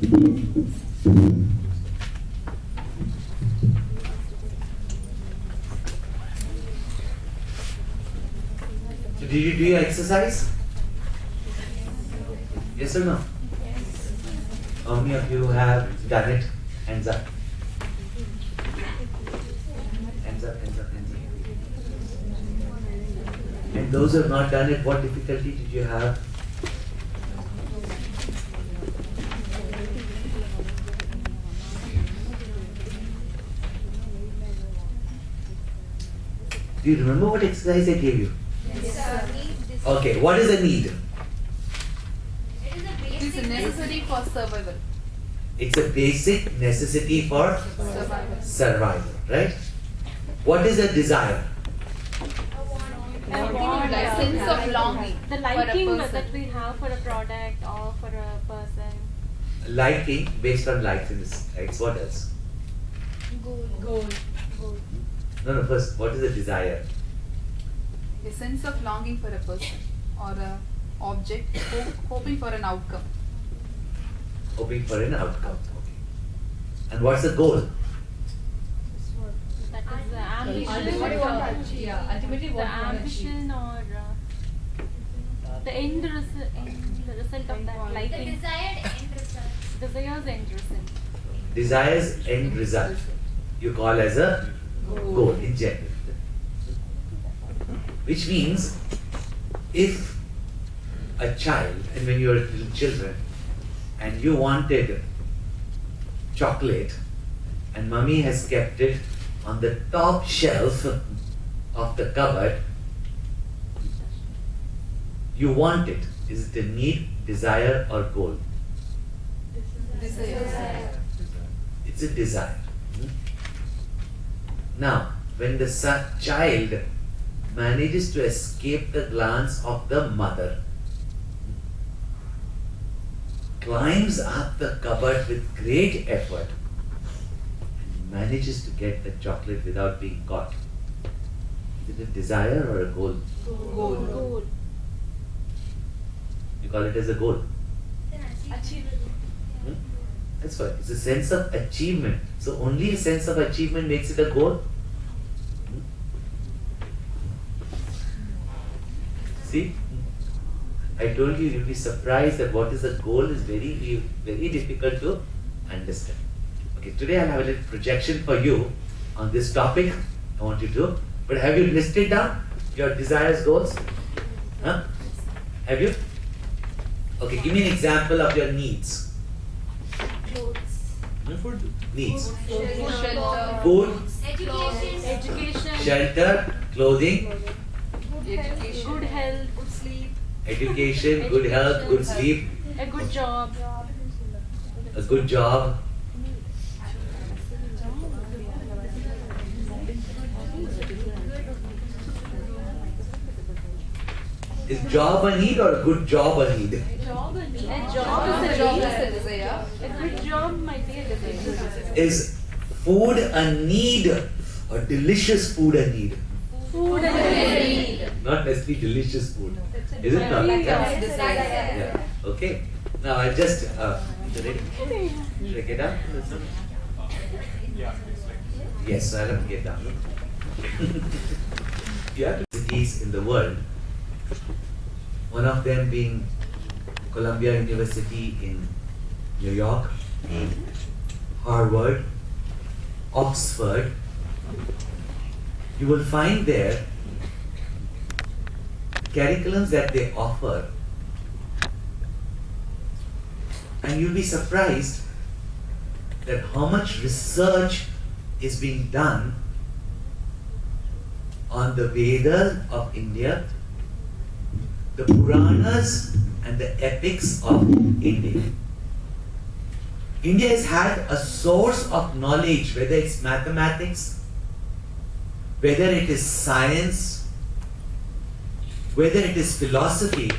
So did you do your exercise? Yes or no? How many of you have done it? Hands up. Hands up, hands up, hands up. And those who have not done it, what difficulty did you have? Do you remember what exercise I gave you? Yes, sir. Okay, what is a need? It is a necessity for survival. It's a basic necessity for survival, right? What is a desire? Like sense of longing. The liking that we have for a product or for a person. Liking based on likes in this. Right? What else? Goal. No, first, what is a desire? A sense of longing for a person or a object, hoping for an outcome. Hoping for an outcome. Okay. And what's the goal? That is the ambition. Ultimately what to achieve. Yeah, ultimately The what to achieve. ambition or the end result of that The liking. desired end result. Desires end result. Desire's end result. You call as a goal in general. Which means, if a child, and when you were little children, and you wanted chocolate, and mummy has kept it on the top shelf of the cupboard, you want it. Is it a need, desire, or goal? Desire. It's a desire. Now, when the child manages to escape the glance of the mother, climbs up the cupboard with great effort, and manages to get the chocolate without being caught. Is it a desire or a goal? Goal. You call it as a goal. Achievable. That's why it's a sense of achievement. So only a sense of achievement makes it a goal. See, I told you you'll be surprised that what is a goal is very, very difficult to understand. Okay, today I'll have a little projection for you on this topic. I want you to. But have you listed down your desires, goals? Huh? Have you? Okay, give me an example of your needs. Food. Needs. Shelter. Food, Education. shelter, clothing, Education. Good health. Good sleep. education, good health, good sleep, A good job. a good job. Is job a need or a good job a need? A job is A a job is a desire. A good job might be a desire. Is food a need or delicious food a need? Food and Need. Not necessarily delicious food. Is it not? Yes, Yeah. desire. Yeah. Okay. Now I just should I get down? Yes, I'll have to get down. You have cities in the world. One of them being Columbia University in New York, Harvard, Oxford. You will find there curriculums that they offer, and you'll be surprised that how much research is being done on the Vedas of India, the Puranas and the epics of India. India has had a source of knowledge, whether it's mathematics, whether it is science, whether it is philosophy.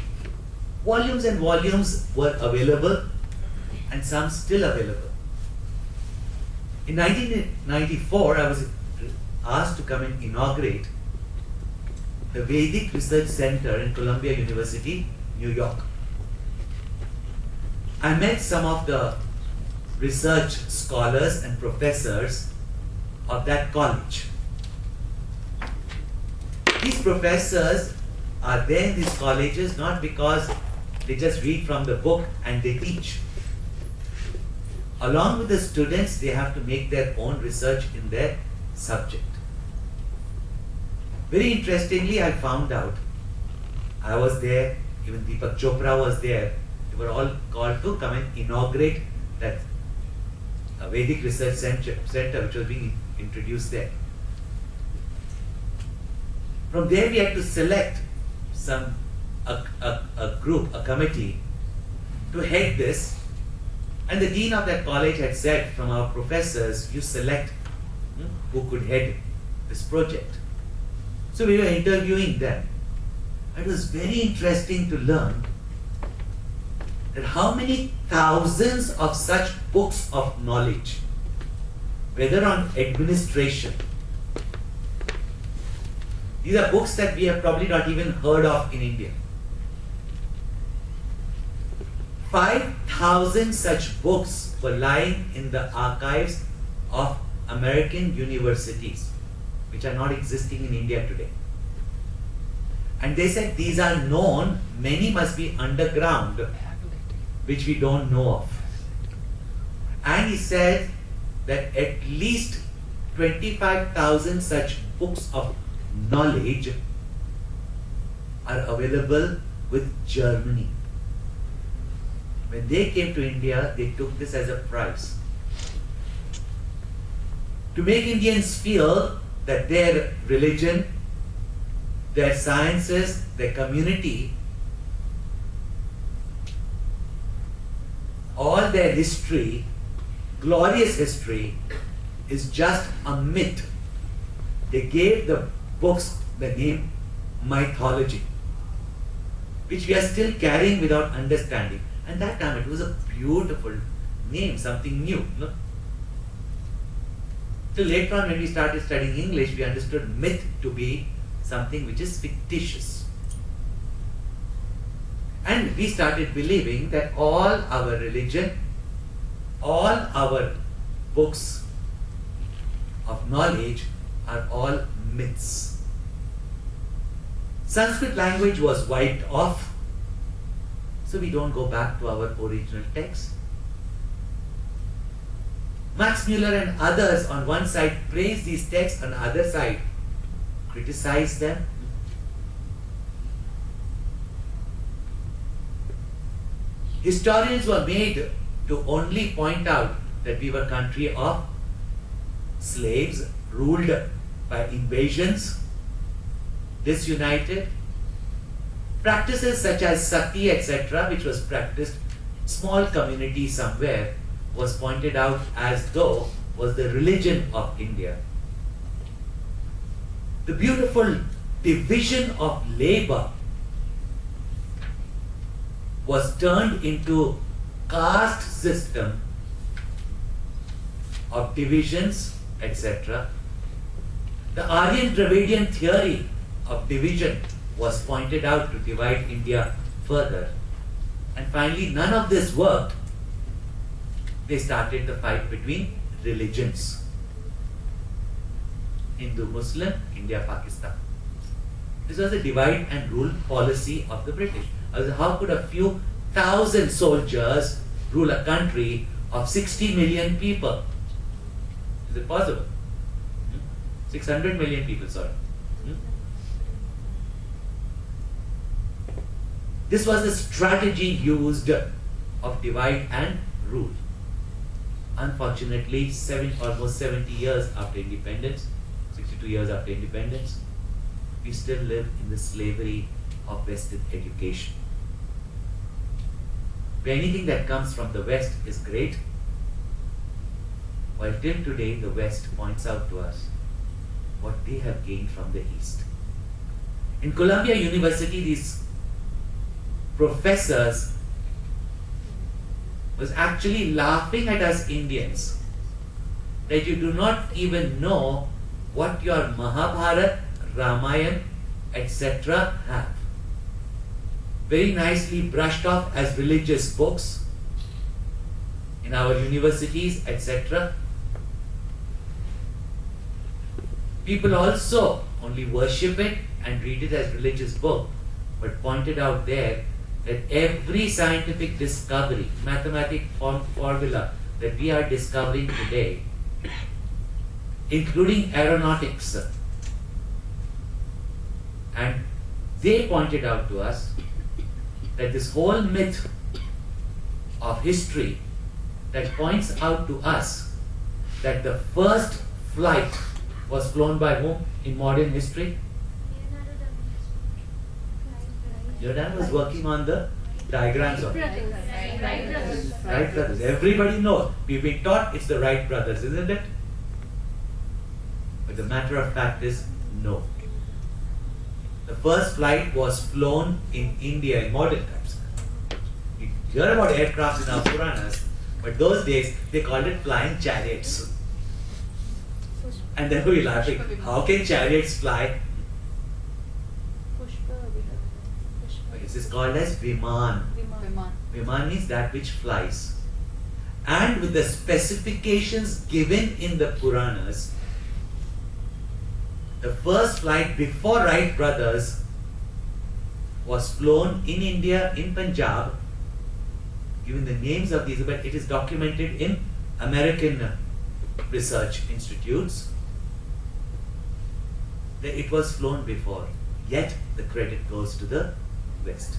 Volumes and volumes were available, and some still available. In 1994, I was asked to come and inaugurate the Vedic Research Center in Columbia University, New York. I met some of the research scholars and professors of that college. These professors are there in these colleges not because they just read from the book and they teach. Along with the students, they have to make their own research in their subject. Very interestingly, I found out, I was there, even Deepak Chopra was there, they were all called to come and inaugurate that Vedic Research Center which was being introduced there. From there we had to select a group, a committee to head this, and the dean of that college had said, from our professors, you select who could head this project. So we were interviewing them. It was very interesting to learn that how many thousands of such books of knowledge, whether on administration, these are books that we have probably not even heard of in India. 5,000 such books were lying in the archives of American universities, which are not existing in India today. And they said these are known, many must be underground, which we don't know of. And he said that at least 25,000 such books of knowledge are available with Germany. When they came to India, they took this as a prize. To make Indians feel that their religion, their sciences, their community, all their history, glorious history, is just a myth. They gave the books the name mythology, which we are still carrying without understanding. And that time it was a beautiful name, something new. No? So later on, when we started studying English, we understood myth to be something which is fictitious. And we started believing that all our religion, all our books of knowledge are all myths. Sanskrit language was wiped off, so we don't go back to our original text. Max Muller and others on one side praise these texts, on the other side criticize them. Historians were made to only point out that we were a country of slaves, ruled by invasions, disunited. Practices such as sati, etc., which was practiced small community somewhere, was pointed out as though was the religion of India. The beautiful division of labor was turned into caste system of divisions, etc. The Aryan Dravidian theory of division was pointed out to divide India further. And finally, none of this worked. They started the fight between religions. Hindu, Muslim, India, Pakistan. This was a divide and rule policy of the British. How could a few thousand soldiers rule a country of 60 million people? Is it possible? 600 million people, sorry. This was the strategy used of divide and rule. Unfortunately, almost 70 years after independence, 62 years after independence, we still live in the slavery of Western education. Where anything that comes from the West is great, while till today the West points out to us what they have gained from the East. In Columbia University, these professors was actually laughing at us Indians that you do not even know what your Mahabharata, Ramayana, etc. have. Very nicely brushed off as religious books, in our universities, etc. People also only worship it and read it as religious book, but pointed out there that every scientific discovery, mathematic formula that we are discovering today, including aeronautics, and they pointed out to us that this whole myth of history that points out to us that the first flight was flown by whom in modern history? Leonardo was working on the diagrams of it. Wright brothers. Everybody knows. We've been taught it's the Wright brothers, isn't it? But the matter of fact is, no. The first flight was flown in India in modern times. You hear about aircrafts in our Puranas, but those days they called it flying chariots. And then we were laughing, how can chariots fly? This is called as Viman. Viman means that which flies. And with the specifications given in the Puranas, the first flight before Wright brothers was flown in India, in Punjab, given the names of these, but it is documented in American research institutes that it was flown before. Yet the credit goes to the West.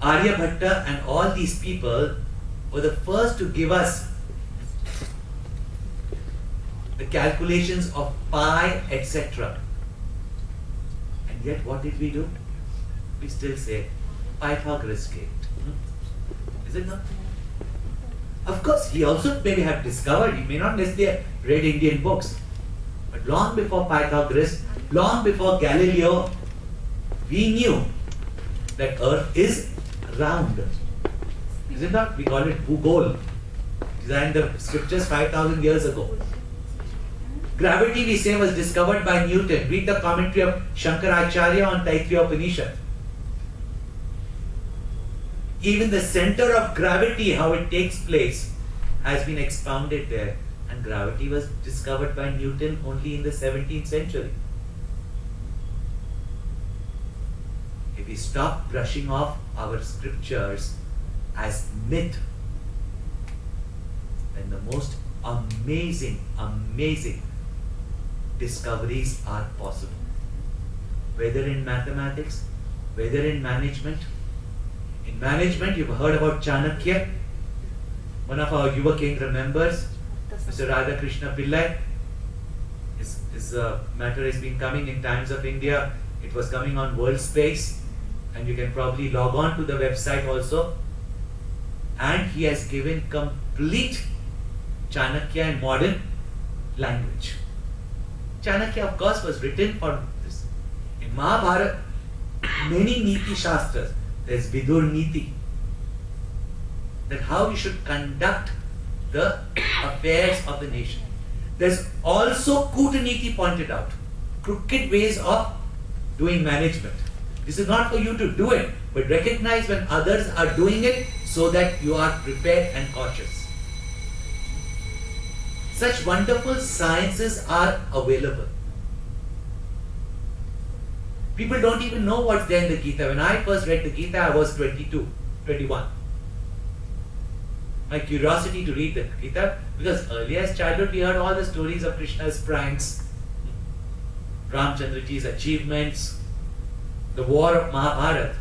Aryabhatta and all these people were the first to give us the calculations of pi, etc. And yet what did we do? We still say Pythagoras gate. Is it not? Of course, he also maybe have discovered, he may not necessarily have read Indian books, but long before Pythagoras, long before Galileo, we knew that Earth is round. Is it not? We call it Bhugol. These are in the scriptures 5,000 years ago. Gravity, we say, was discovered by Newton. Read the commentary of Shankaracharya on Taittiriya Upanishad. Even the center of gravity, how it takes place, has been expounded there. And gravity was discovered by Newton only in the 17th century. If we stop brushing off our scriptures as myth, then the most amazing discoveries are possible. Whether in mathematics, whether in management. In management, you've heard about Chanakya. One of our Yuva Kendra members, Mr. Radhakrishna Pillai, his matter has been coming in Times of India. It was coming on World Space, and you can probably log on to the website also. And he has given complete Chanakya in modern language. Chanakya, of course, was written for this. In Mahabharata, many Niti Shastras, there's Vidur Niti, that how you should conduct the affairs of the nation. There's also Kutaniti pointed out, crooked ways of doing management. This is not for you to do it, but recognize when others are doing it so that you are prepared and cautious. Such wonderful sciences are available. People don't even know what's there in the Gita. When I first read the Gita, I was 22, 21. My curiosity to read the Gita, because earlier as childhood we heard all the stories of Krishna's pranks, Ramchandraji's achievements, the war of Mahabharata.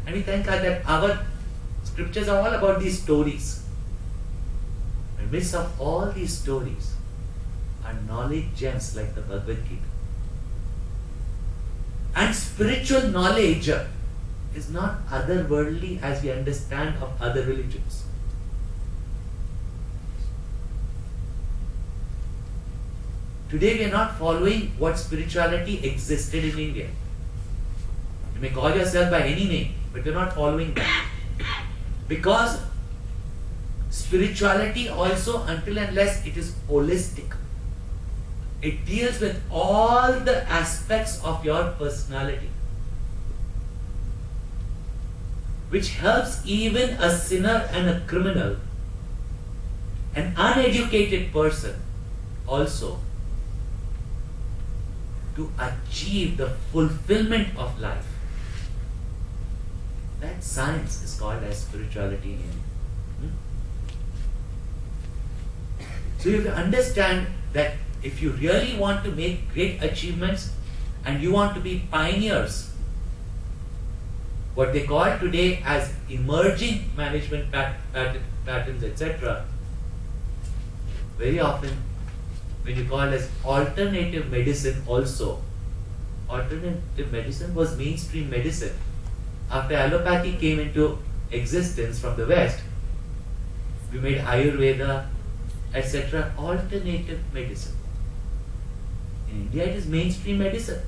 And we thank God that our scriptures are all about these stories. In the midst of all these stories are knowledge gems like the Bhagavad Gita. And spiritual knowledge is not otherworldly as we understand of other religions. Today we are not following what spirituality existed in India. You may call yourself by any name, but you're not following that. Because spirituality also, until and unless it is holistic, it deals with all the aspects of your personality. which helps even a sinner and a criminal, an uneducated person also, to achieve the fulfillment of life. That science is called as spirituality in India. So you have to understand that if you really want to make great achievements and you want to be pioneers, what they call today as emerging management patterns, etc., very often when you call it as alternative medicine also. Alternative medicine was mainstream medicine. After allopathy came into existence from the West, we made Ayurveda, etc., alternative medicine. In India, it is mainstream medicine,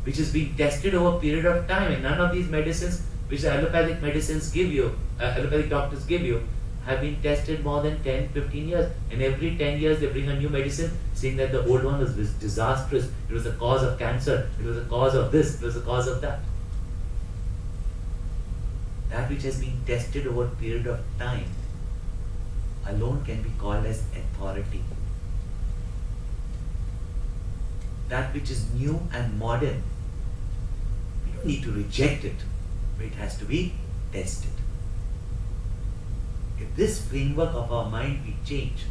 which is being tested over a period of time, and none of these medicines which the allopathic medicines give you, allopathic doctors give you, have been tested more than 10, 15 years. And every 10 years they bring a new medicine saying that the old one was disastrous, it was the cause of cancer, it was the cause of this, it was the cause of that. That which has been tested over a period of time alone can be called as authority. That which is new and modern, we don't need to reject it, but it has to be tested. If this framework of our mind we change,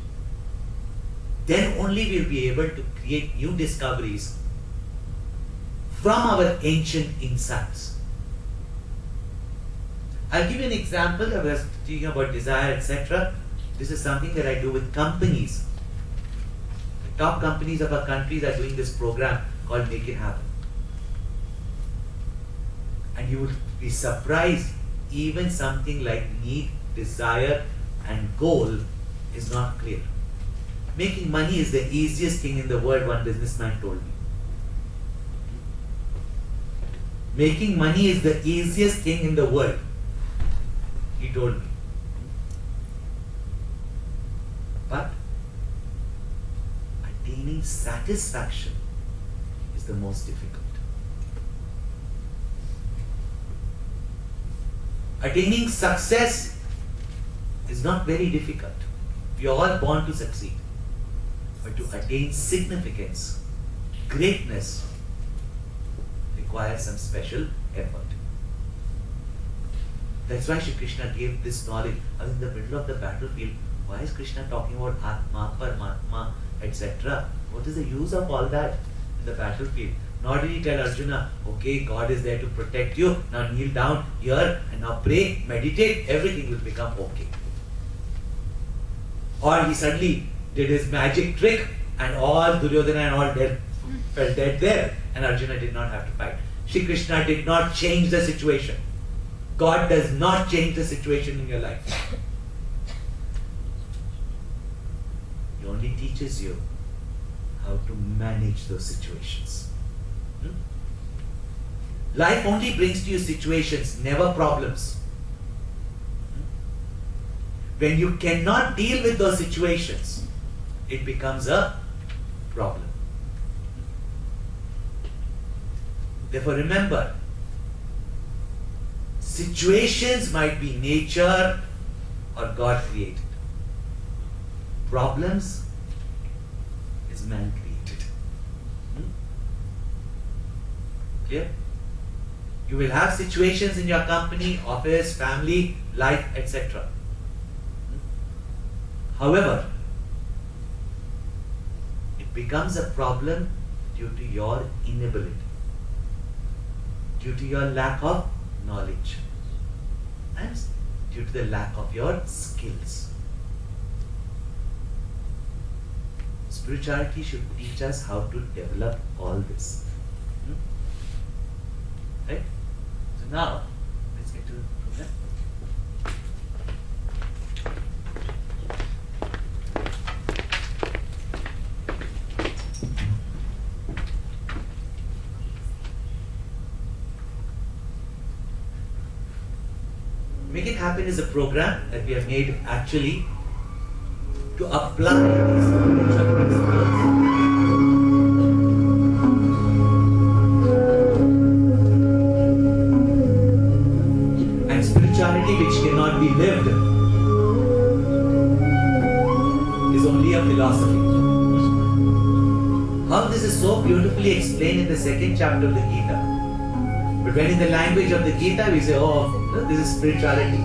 then only we'll be able to create new discoveries from our ancient insights. I'll give you an example. I was speaking about desire, etc. This is something that I do with companies. The top companies of our countries are doing this program called Make It Happen. And you would be surprised, even something like need, desire and goal is not clear. Making money is the easiest thing in the world, one businessman told me. Making money is the easiest thing in the world, he told me. But attaining satisfaction is the most difficult. Attaining success is not very difficult. We are all born to succeed. But to attain significance, greatness, requires some special effort. That's why Shri Krishna gave this knowledge. In the middle of the battlefield, why is Krishna talking about Atma, Paramatma, etc.? What is the use of all that in the battlefield? Nor did he tell Arjuna, okay, God is there to protect you, now kneel down here and now pray, meditate, everything will become okay. Or he suddenly did his magic trick and all Duryodhana and all fell dead there, and Arjuna did not have to fight. Shri Krishna did not change the situation. God does not change the situation in your life. He only teaches you how to manage those situations. Life only brings to you situations, never problems. When you cannot deal with those situations, it becomes a problem. Therefore, remember, situations might be nature or God created. Problems is man created. Clear? You will have situations in your company, office, family, life, etc. However, it becomes a problem due to your inability, due to your lack of knowledge, and due to the lack of your skills. Spirituality should teach us how to develop all this. Right? So now, let's get to the program. Make It Happen is a program that we have made actually to apply these spiritual principles. which cannot be lived is only a philosophy. How this is so beautifully explained in the second chapter of the Gita. But when in the language of the Gita we say, oh, this is spirituality.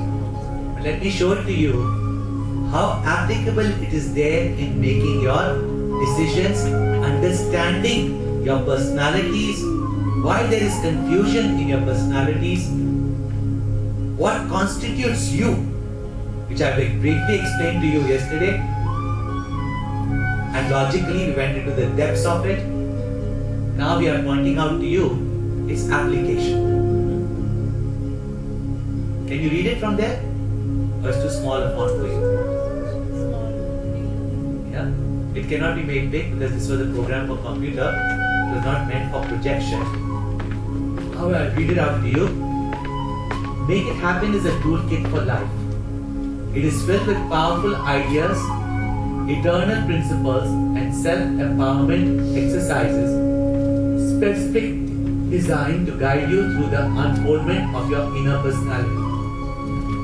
But let me show it to you how applicable it is there in making your decisions, understanding your personalities, why there is confusion in your personalities, what constitutes you, which I briefly explained to you yesterday, and logically we went into the depths of it. Now we are pointing out to you its application. Can you read it from there? Or it's too small a font for you? Yeah? It cannot be made big because this was a program for computer. It was not meant for projection. However, I'll read it out to you. Make It Happen is a toolkit for life. It is filled with powerful ideas, eternal principles, and self-empowerment exercises specific designed to guide you through the unfoldment of your inner personality.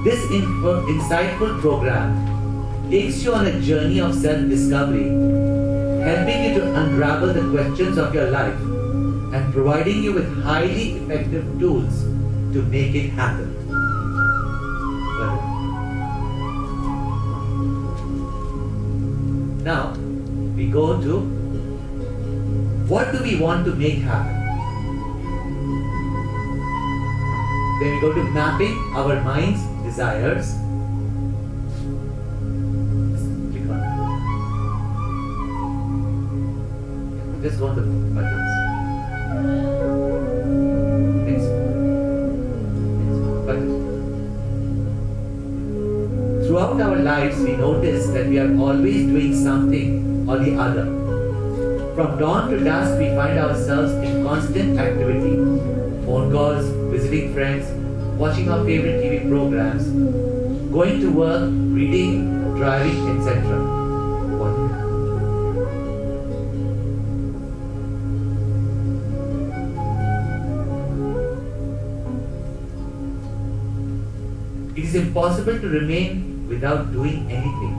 This insightful program takes you on a journey of self-discovery, helping you to unravel the questions of your life and providing you with highly effective tools to make it happen. Now, we go to what do we want to make happen? Then we go to mapping our mind's desires. Click on it. Just go on the buttons. Next. Button. Throughout our lives, we notice that we are always doing something or the other. From dawn to dusk, we find ourselves in constant activity. Phone calls, visiting friends, watching our favorite TV programs, going to work, reading, driving, etc. It is impossible to remain without doing anything.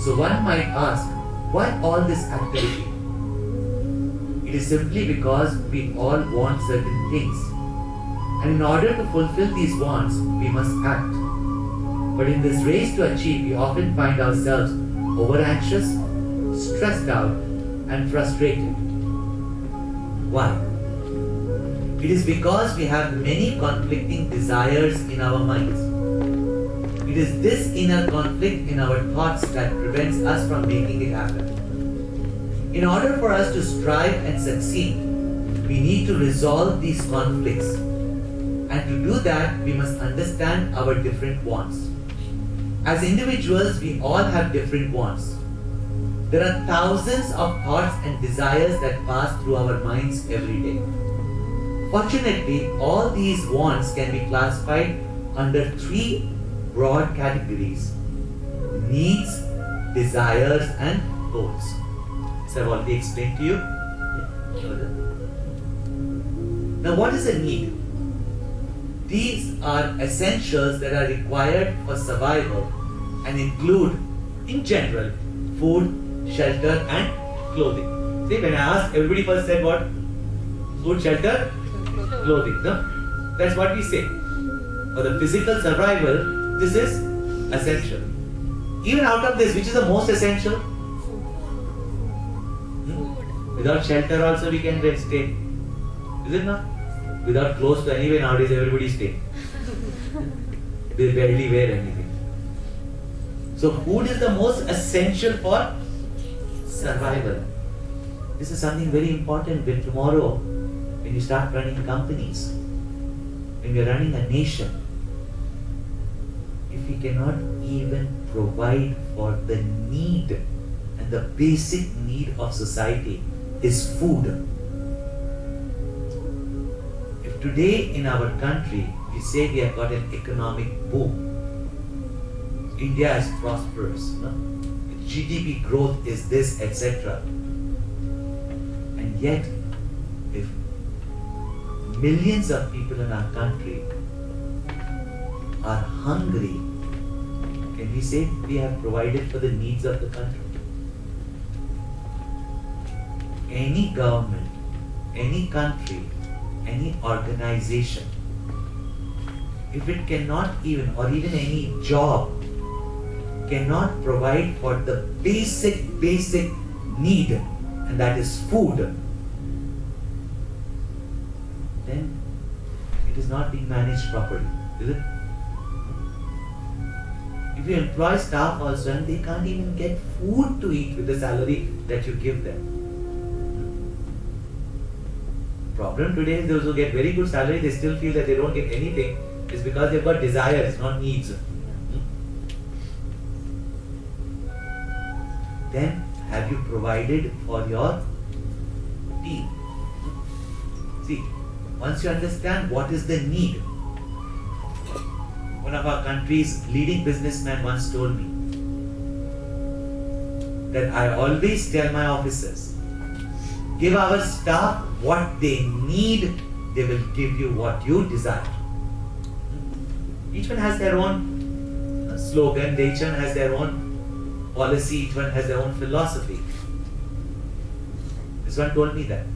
So one might ask, why all this activity? It is simply because we all want certain things. And in order to fulfill these wants, we must act. But in this race to achieve, we often find ourselves over-anxious, stressed out, and frustrated. Why? It is because we have many conflicting desires in our minds. It is this inner conflict in our thoughts that prevents us from making it happen. In order for us to strive and succeed, we need to resolve these conflicts. And to do that, we must understand our different wants. As individuals, we all have different wants. There are thousands of thoughts and desires that pass through our minds every day. Fortunately, all these wants can be classified under three broad categories: needs, desires, and goals. This I've already explained to you. Now, what is a need? These are essentials that are required for survival and include, in general, food, shelter, and clothing. See, when I asked, everybody first said what? Food, shelter, clothing. No? That's what we say. For the physical survival, this is essential. Even out of this, which is the most essential? Without shelter also we can stay. Is it not? Without clothes, anyway nowadays everybody stay. They barely wear anything. So food is the most essential for survival. This is something very important when tomorrow, when you start running companies, when you're running a nation, if we cannot even provide for the need, and the basic need of society is food. If today in our country we say we have got an economic boom, India is prosperous, no? GDP growth is this, etc. And yet, if millions of people in our country are hungry, can we say we have provided for the needs of the country? Any government, any country, any organization, if it cannot even, or even any job, cannot provide for the basic need, and that is food, then it is not being managed properly, is it? If you employ staff also and they can't even get food to eat with the salary that you give them. Problem today is those who get very good salary, they still feel that they don't get anything. It's because they've got desires, not needs. Then have you provided for your team? See, once you understand what is the need, one of our country's leading businessmen once told me that I always tell my officers, give our staff what they need, they will give you what you desire. Each one has their own slogan, each one has their own policy, each one has their own philosophy. This one told me that.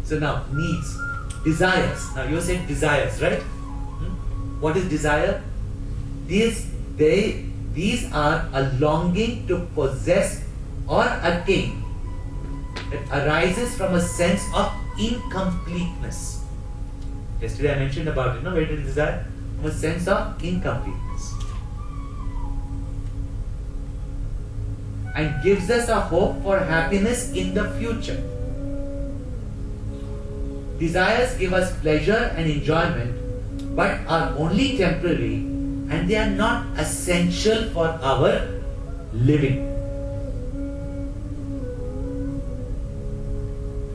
So now, needs, desires. Now you said desires, right? What is desire? These are a longing to possess or attain that arises from a sense of incompleteness. Yesterday I mentioned about it, where did desire? From a sense of incompleteness. And gives us a hope for happiness in the future. Desires give us pleasure and enjoyment, but are only temporary, and they are not essential for our living.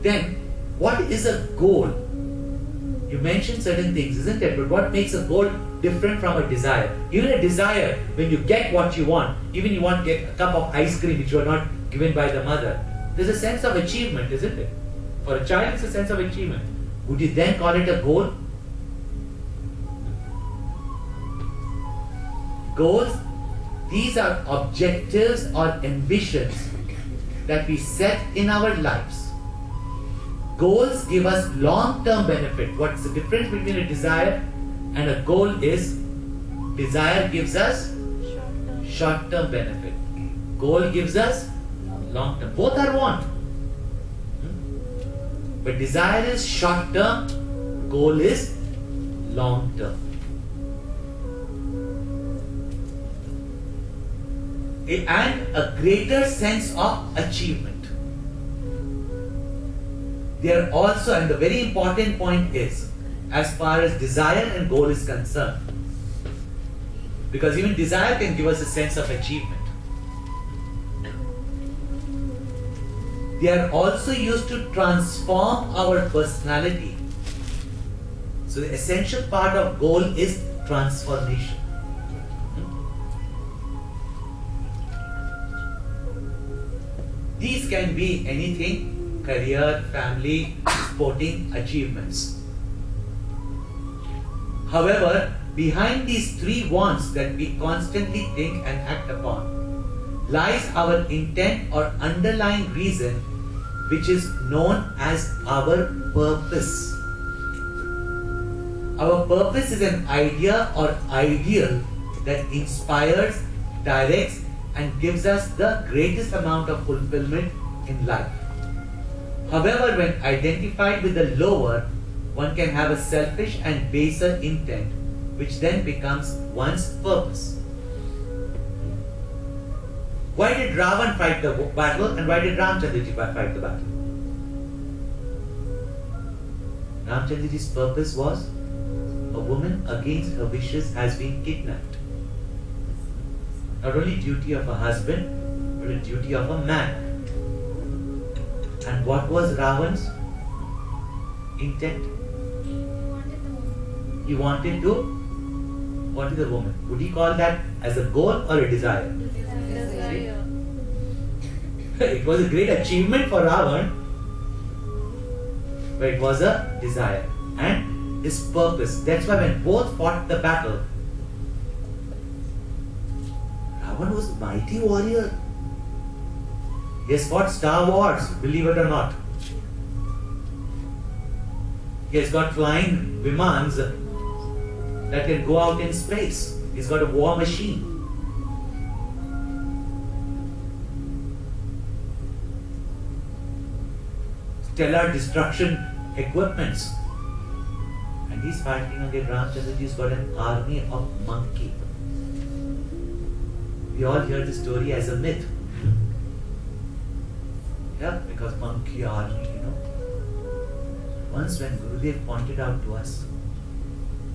Then, what is a goal? You mentioned certain things, isn't it? But what makes a goal different from a desire? Even a desire, when you get what you want, even you want to get a cup of ice cream which you are not given by the mother, there's a sense of achievement, isn't it? For a child, it's a sense of achievement. Would you then call it a goal? Goals, these are objectives or ambitions that we set in our lives. Goals give us long-term benefit. What's the difference between a desire and a goal is, desire gives us short-term benefit. Goal gives us long-term. Both are want. But desire is short-term, goal is long-term. And a greater sense of achievement. There also, and the very important point is, as far as desire and goal is concerned, because even desire can give us a sense of achievement. They are also used to transform our personality. So the essential part of goal is transformation. These can be anything: career, family, sporting achievements. However, behind these three wants that we constantly think and act upon lies our intent or underlying reason, which is known as our purpose. Our purpose is an idea or ideal that inspires, directs, and gives us the greatest amount of fulfillment in life. However, when identified with the lower, one can have a selfish and baser intent, which then becomes one's purpose. Why did Ravan fight the battle, and why did Ramchandraji fight the battle? Ramchandraji's purpose was, a woman against her wishes has been kidnapped. Not only duty of a husband, but a duty of a man. And what was Ravan's intent? He wanted the woman. Would he call that as a goal or a desire? Desire. It was a great achievement for Ravan, but it was a desire and his purpose. That's why when both fought the battle, Ravan was a mighty warrior. He has fought Star Wars, believe it or not. He has got flying vimans that can go out in space. He's got a war machine. Stellar destruction equipments. And he's fighting against Ramchandra. He's got an army of monkey. We all hear the story as a myth. Yeah, because monkey army, Once when Gurudev pointed out to us,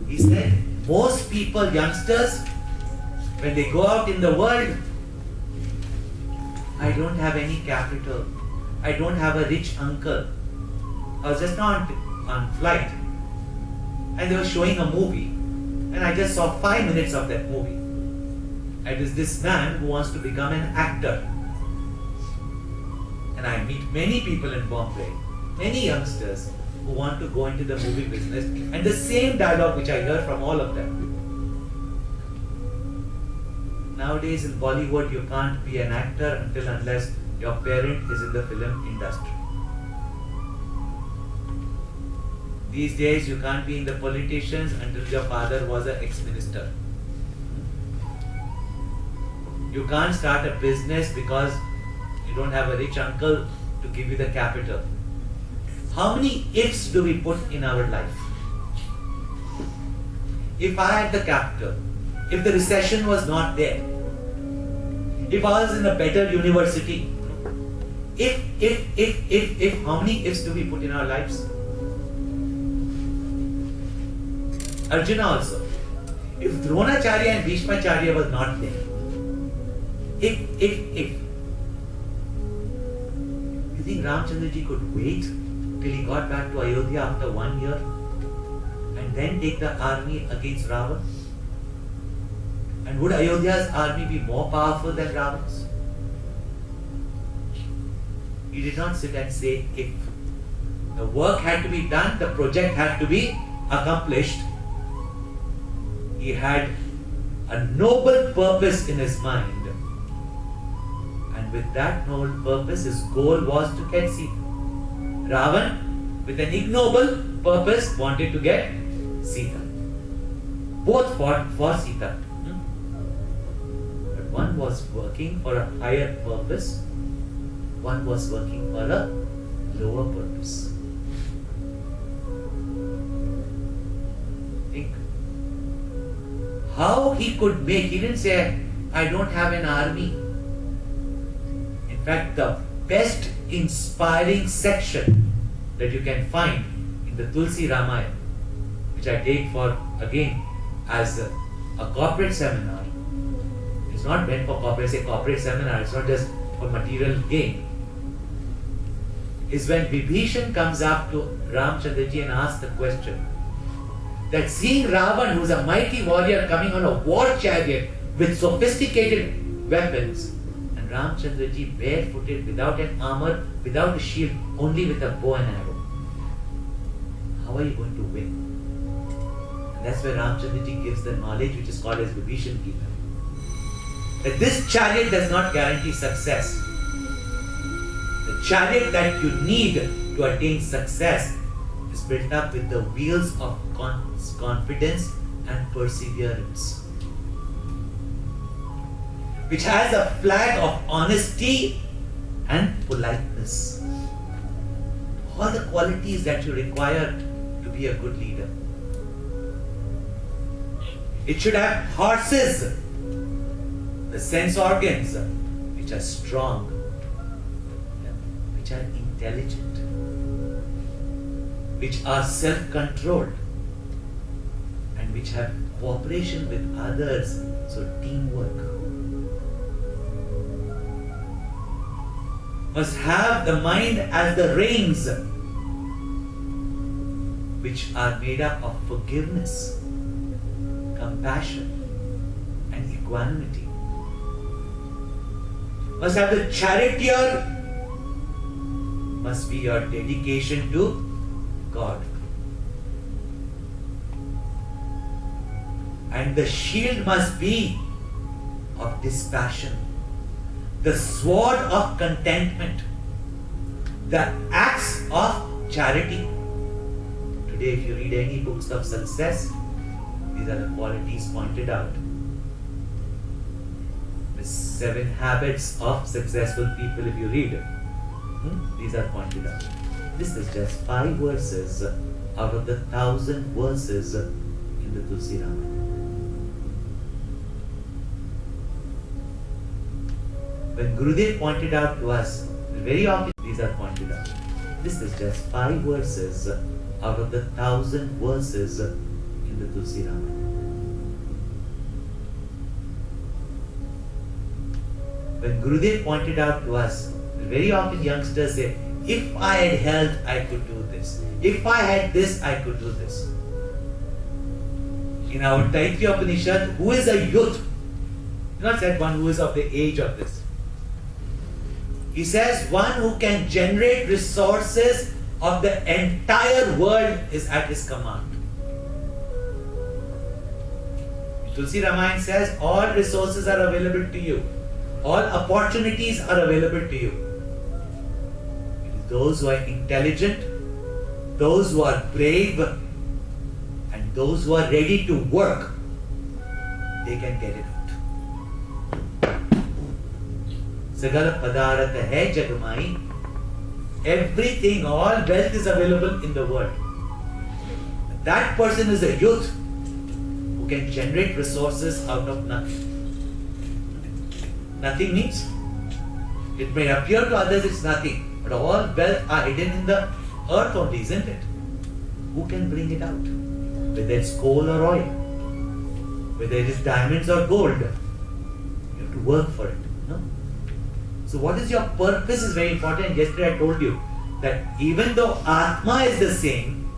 he said, most people, youngsters, when they go out in the world, I don't have any capital. I don't have a rich uncle. I was just on flight and they were showing a movie and I just saw 5 minutes of that movie. It is this man who wants to become an actor. And I meet many people in Bombay, many youngsters who want to go into the movie business, and the same dialogue which I heard from all of them. Nowadays in Bollywood, you can't be an actor unless your parent is in the film industry. These days, you can't be in the politicians until your father was an ex-minister. You can't start a business because you don't have a rich uncle to give you the capital. How many ifs do we put in our life? If I had the capital, if the recession was not there, if I was in a better university, if, how many ifs do we put in our lives? Arjuna also. If Dronacharya and Bhishmacharya was not there, if. You think Ramchandraji could wait till he got back to Ayodhya after 1 year and then take the army against Ravan? And would Ayodhya's army be more powerful than Ravan's? He did not sit and say if. The work had to be done, the project had to be accomplished. He had a noble purpose in his mind. And with that noble purpose, his goal was to get Sita. Ravan, with an ignoble purpose, wanted to get Sita. Both fought for Sita. But one was working for a higher purpose, one was working for a lower purpose. Think how he could make, he didn't say, I don't have an army. In fact, the best inspiring section that you can find in the Tulsi Ramayana, which I take for, again, as a corporate seminar. It's not meant for corporate, say corporate seminar, it's not just for material gain. Is when Vibhishan comes up to Ramchandraji and asks the question, that seeing Ravan, who is a mighty warrior coming on a war chariot with sophisticated weapons, and Ramchandraji barefooted, without an armor, without a shield, only with a bow and arrow. How are you going to win? And that's where Ramchandraji gives the knowledge which is called as Vibhishan Gita. That this chariot does not guarantee success. The chariot that you need to attain success is built up with the wheels of confidence and perseverance, which has a flag of honesty and politeness. All the qualities that you require to be a good leader. It should have horses, the sense organs, which are strong, which are intelligent, which are self-controlled, and which have cooperation with others, so teamwork. Must have the mind as the reins, which are made up of forgiveness, compassion, and equanimity. Must have the charioteer, must be your dedication to God. And the shield must be of dispassion, the sword of contentment, the axe of charity. Today, if you read any books of success, these are the qualities pointed out. The 7 habits of successful people, if you read it, these are pointed out. This is just 5 verses out of the 1,000 verses in the Tulsi Ramayana. When Gurudev pointed out to us, very often these are pointed out. This is just 5 verses out of the 1,000 verses in the Tulsi Ramayana. When Gurudev pointed out to us, very often youngsters say, if I had health, I could do this. If I had this, I could do this. In our Taittiriya Upanishad, who is a youth? He not said one who is of the age of this. He says one who can generate resources of the entire world is at his command. Tulsi Ramayana says all resources are available to you. All opportunities are available to you. Those who are intelligent, those who are brave, and those who are ready to work, they can get it out. Sagal padarat hai jagmai. Everything, all wealth is available in the world. That person is a youth who can generate resources out of nothing. Nothing means it may appear to others it's nothing. But all wealth are hidden in the earth only, isn't it? Who can bring it out? Whether it's coal or oil, whether it is diamonds or gold, you have to work for it. No? So what is your purpose is very important. Yesterday I told you that even though Atma is the same,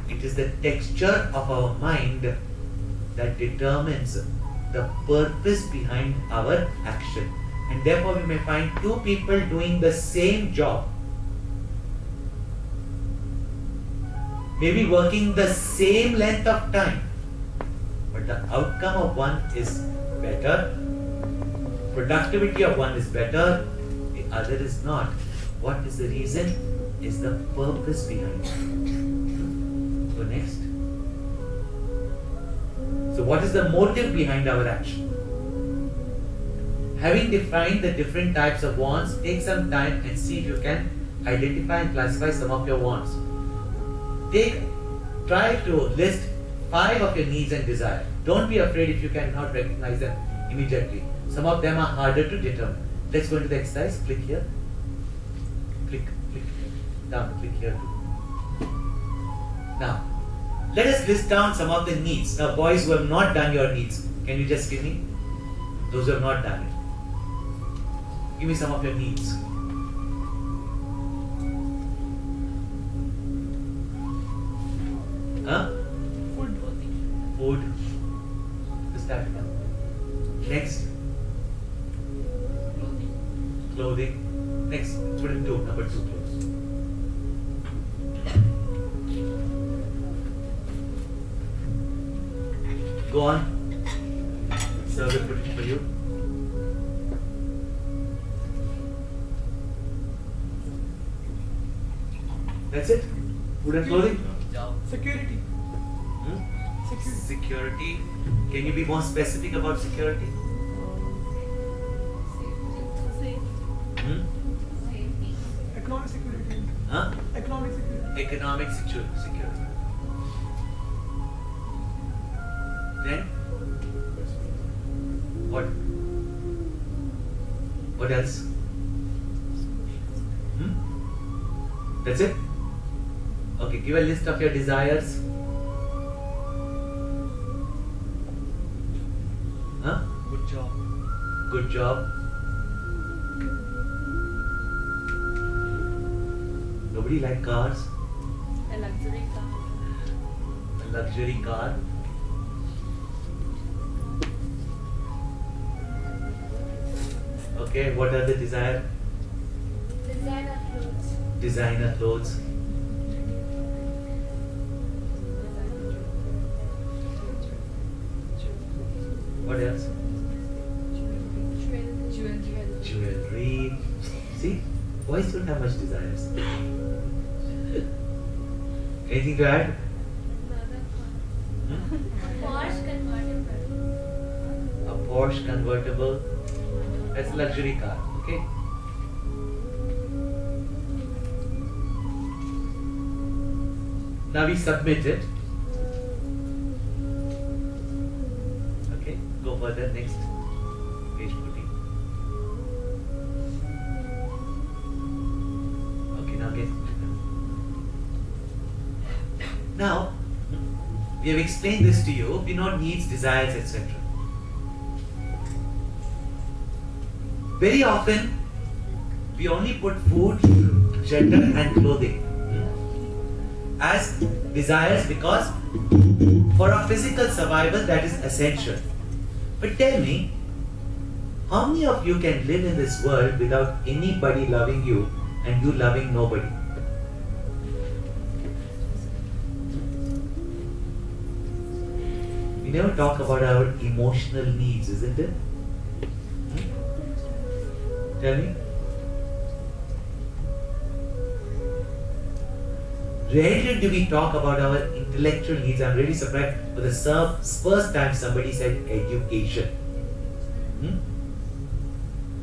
it is the texture of our mind that determines the purpose behind our action. And therefore we may find 2 people doing the same job, maybe working the same length of time, but the outcome of one is better, productivity of one is better, the other is not. What is the reason? Is the purpose behind it. So next. So what is the motive behind our action? Having defined the different types of wants, take some time and see if you can identify and classify some of your wants. Try to list 5 of your needs and desires. Don't be afraid if you cannot recognize them immediately. Some of them are harder to determine. Let's go into the exercise. Click here. Click down. Click here too. Now, let us list down some of the needs. Now, boys who have not done your needs, can you just give me? Those who have not done it. Give me some of your needs. Huh? Food. Just that one. Next. Clothing. Next. Let's put it 2. Number 2 clothes. Go on. Sir will put it for you. That's it? Food and clothing? Security. Security. Can you be more specific about security? Economic security. Huh? Economic security. Economic security. Then? What? What else? That's it? Okay, give a list of your desires. Huh? Good job. Good job. Nobody like cars? A luxury car. A luxury car. Okay, what are the desire? Designer clothes. Designer clothes. What else? Boys don't have much desires. Anything to add? Porsche convertible. A Porsche convertible. That's a luxury car. Okay. Now we submit it. Okay, go further. Next page 14. Okay, now get. Now we have explained this to you. We know needs, desires, etc. Very often we only put food, shelter, and clothing as desires because for our physical survival that is essential. But tell me, how many of you can live in this world without anybody loving you and you loving nobody? We never talk about our emotional needs, isn't it? Tell me. Rarely do we talk about our intellectual needs. I'm really surprised for the first time somebody said education.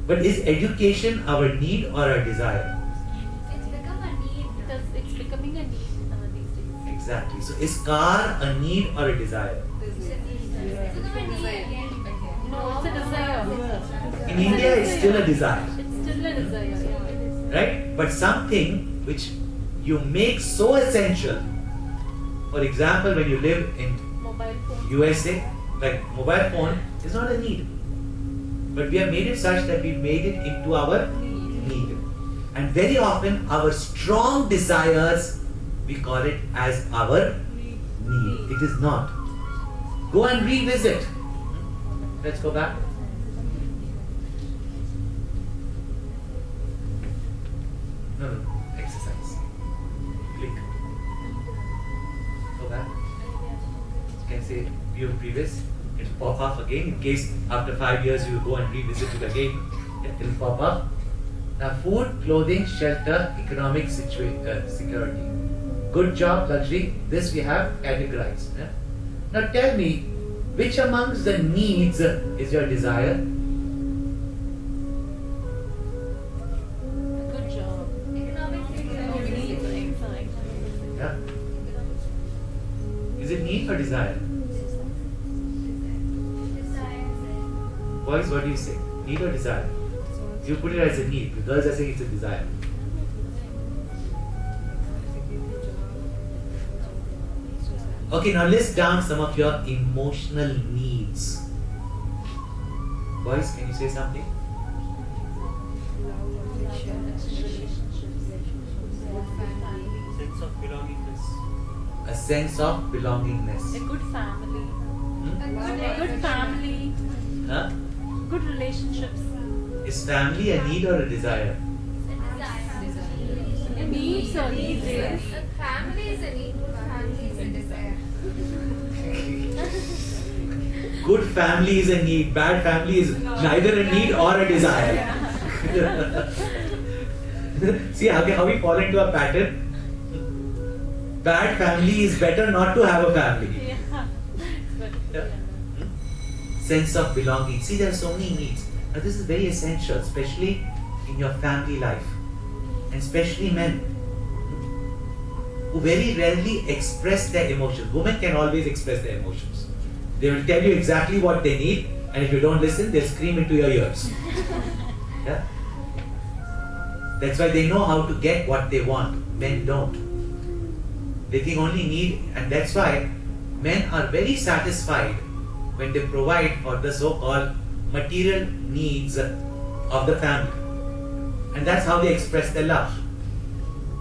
But is education our need or our desire? It's become a need. It's becoming a need these days. Exactly. So is car a need or a desire? It's become a need again. No, it's a desire. In India, it's still a desire, It's still a desire. Yeah, it is. right? But something which you make so essential. For example, when you live in Mobile phone. USA, like mobile phone is not a need, but we have made it such that we made it into our need. And very often our strong desires, we call it as our need. It is not. Go and revisit. Let's go back. No, exercise. Click. Go back. You can say view previous. It'll pop up again in case after 5 years you go and revisit it again. It'll pop up. Now, food, clothing, shelter, economic security. Good job, luxury. This we have categorized. Yeah? Now tell me, which amongst the needs is your desire? Good job. Economic security. Yeah? Is it need or desire? Boys, what do you say? Need or desire? You put it as a need. The girls are saying it's a desire. Okay, now list down some of your emotional needs. Boys, can you say something? Sense of belongingness. A sense of belongingness. A good family. Hmm? A good family. Huh? Good relationships. Is family a need or a desire? A needs or these days. Family is a need. Family is a desire. Good family is a need. Bad family is neither a need or a desire. See how we fall into a pattern? Bad family is better not to have a family. Yeah. But, Yeah. Sense of belonging. See, there are so many needs. Now, this is very essential, especially in your family life, and especially men who very rarely express their emotions. Women can always express their emotions. They will tell you exactly what they need, and if you don't listen, they'll scream into your ears. Yeah? That's why they know how to get what they want. Men don't. They think only need, and that's why men are very satisfied when they provide for the so-called material needs of the family. And that's how they express their love.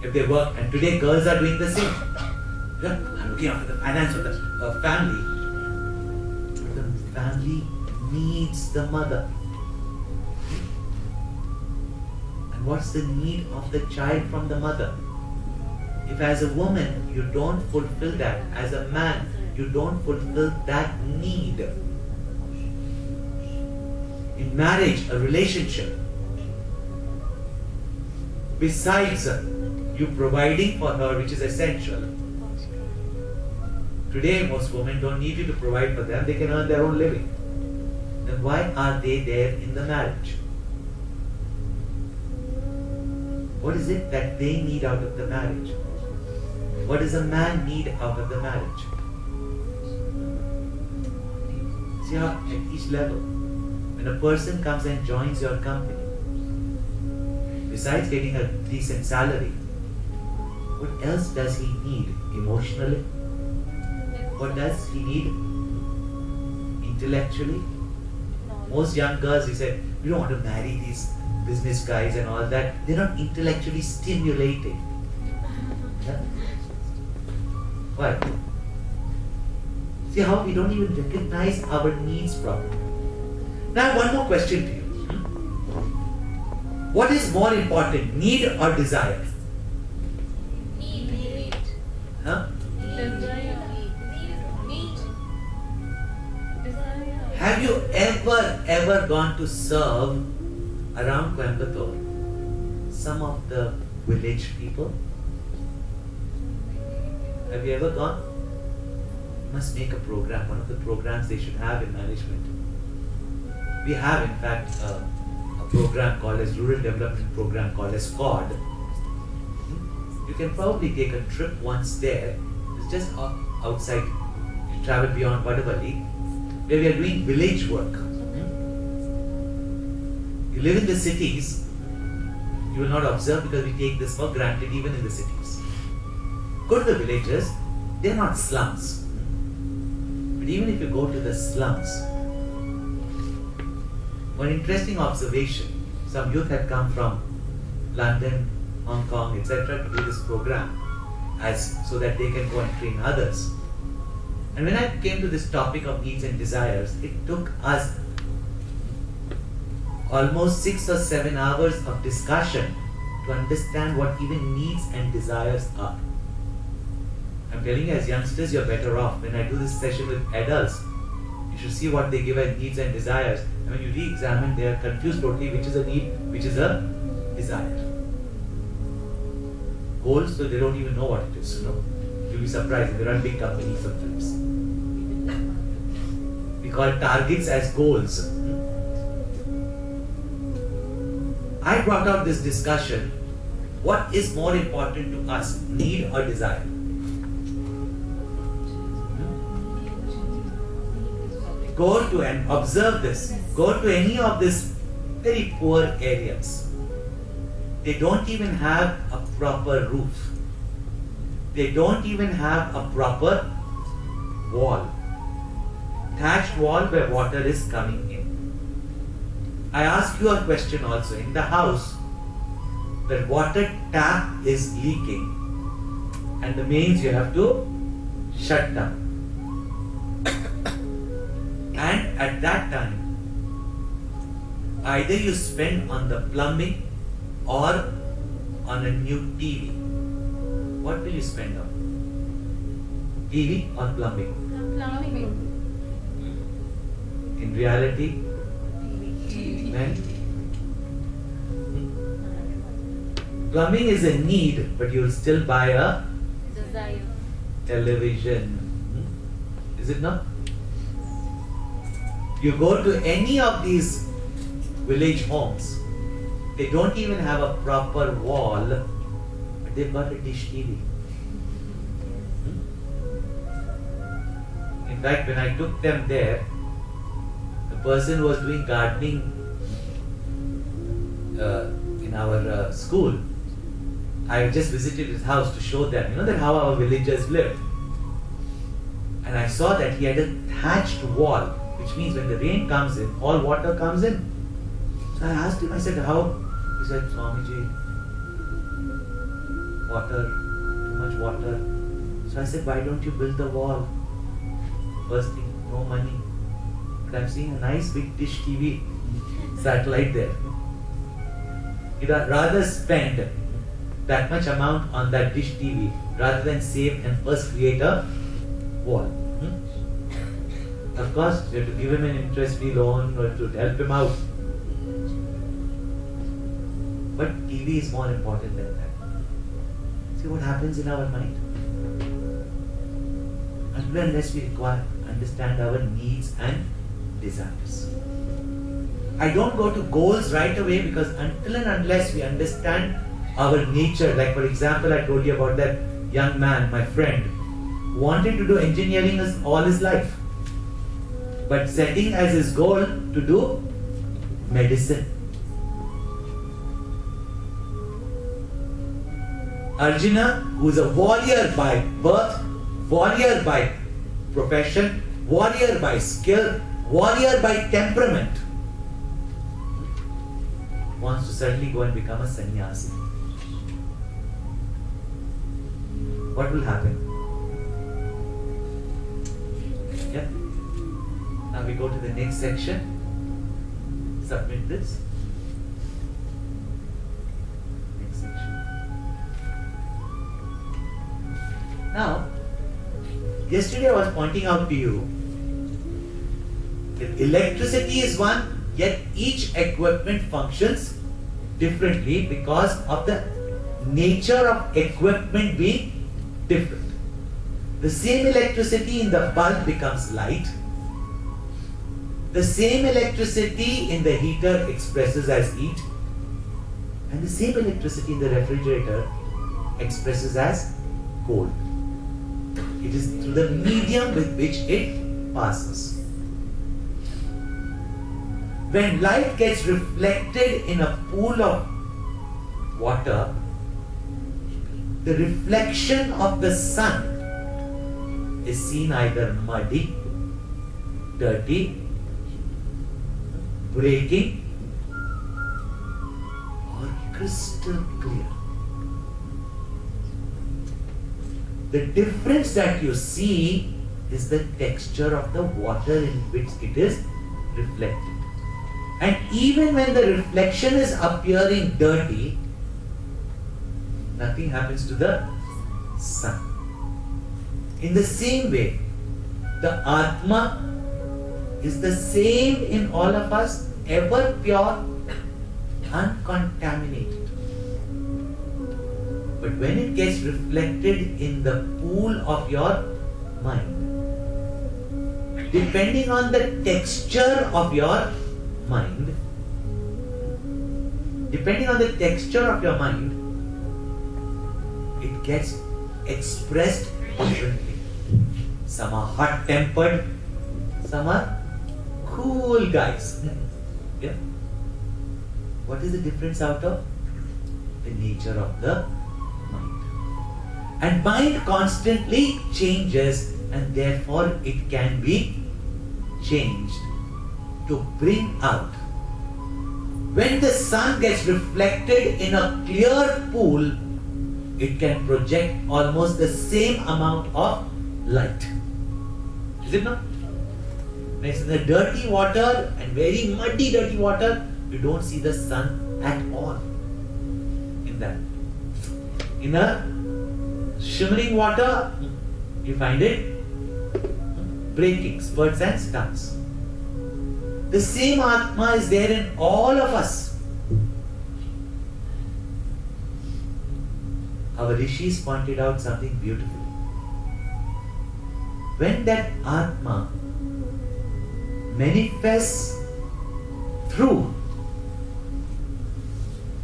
If they work, and today girls are doing the same. Yeah, I'm looking after the finance of the family. The family needs the mother. And what's the need of the child from the mother? If as a woman you don't fulfill that, as a man you don't fulfill that need. In marriage, a relationship, besides you providing for her, which is essential. Today, most women don't need you to provide for them, they can earn their own living. Then why are they there in the marriage? What is it that they need out of the marriage? What does a man need out of the marriage? See how at each level, when a person comes and joins your company, besides getting a decent salary, what else does he need emotionally? What does he need intellectually? Most young girls, we said, we don't want to marry these business guys and all that. They're not intellectually stimulating. Yeah? Why? See how we don't even recognize our needs properly. Now I have one more question to you. What is more important, need or desire? Need. Huh? Desire. Need. Desire. Have you ever gone to serve around Coimbatore some of the village people? Have you ever gone? You must make a program, one of the programs they should have in management. We have in fact a program called as Rural Development Program called as COD. You can probably take a trip once there. It's just outside, you travel beyond Vadavali, where we are doing village work. You live in the cities, you will not observe because we take this for granted even in the cities. Go to the villages, they are not slums. But even if you go to the slums, one interesting observation, some youth had come from London, Hong Kong, etc. to do this program so that they can go and train others. And when I came to this topic of needs and desires, it took us almost 6 or 7 hours of discussion to understand what even needs and desires are. I'm telling you, as youngsters, you're better off. When I do this session with adults, you should see what they give as needs and desires. And when you re-examine, they are confused totally which is a need, which is a desire. Goals, so they don't even know what it is. You'll be surprised. They run big companies sometimes. We call targets as goals. I brought out this discussion. What is more important to us, need or desire? Go to and observe this. Go to any of these very poor areas. They don't even have a proper roof. They don't even have a proper wall. Thatched wall where water is coming in. I ask you a question also. In the house, the water tap is leaking and the mains you have to shut down. And at that time, either you spend on the plumbing or on a new TV. What will you spend on? TV or plumbing? Plumbing. In reality, then plumbing is a need, but you'll still buy a Desire. television. Is it not? You go to any of these village homes, they don't even have a proper wall, but they've got a dish TV. In fact, when I took them there, the person who was doing gardening in our school, I just visited his house to show them, that how our villagers live. And I saw that he had a thatched wall, which means when the rain comes in, all water comes in. So I asked him, I said, how? He said, Swamiji, water, too much water. So I said, why don't you build the wall? First thing, no money. But I'm seeing a nice big dish TV, satellite there. He'd rather spend that much amount on that dish TV rather than save and first create a wall. Of course, you have to give him an interest-free loan or to help him out. But TV is more important than that. See what happens in our mind? Unless we understand our needs and desires. I don't go to goals right away because until and unless we understand our nature, like for example, I told you about that young man, my friend, who wanted to do engineering all his life, but setting as his goal to do medicine. Arjuna, who is a warrior by birth, warrior by profession, warrior by skill, warrior by temperament, wants to suddenly go and become a sannyasi. What will happen? Yeah. Now we go to the next section. Submit this. Next section. Now, yesterday I was pointing out to you that electricity is one, yet each equipment functions differently because of the nature of equipment being different. The same electricity in the bulb becomes light. The same electricity in the heater expresses as heat. And the same electricity in the refrigerator expresses as cold. It is through the medium with which it passes. When light gets reflected in a pool of water, the reflection of the sun is seen either muddy, dirty, breaking, or crystal clear. The difference that you see is the texture of the water in which it is reflected. And even when the reflection is appearing dirty, nothing happens to the sun. In the same way, the Atma is the same in all of us, ever pure, uncontaminated. But when it gets reflected in the pool of your mind, depending on the texture of your mind, it gets expressed differently. Some are hot-tempered, some are cool guys. Yeah? What is the difference out of? The nature of the mind. And mind constantly changes, and therefore it can be changed to bring out. When the sun gets reflected in a clear pool, it can project almost the same amount of light. Is it not? When it's in the dirty water and very muddy dirty water, you don't see the sun at all in that. In a shimmering water, you find it breaking, spurts and starts. The same Atma is there in all of us. Our rishis pointed out something beautiful. When that Atma manifests through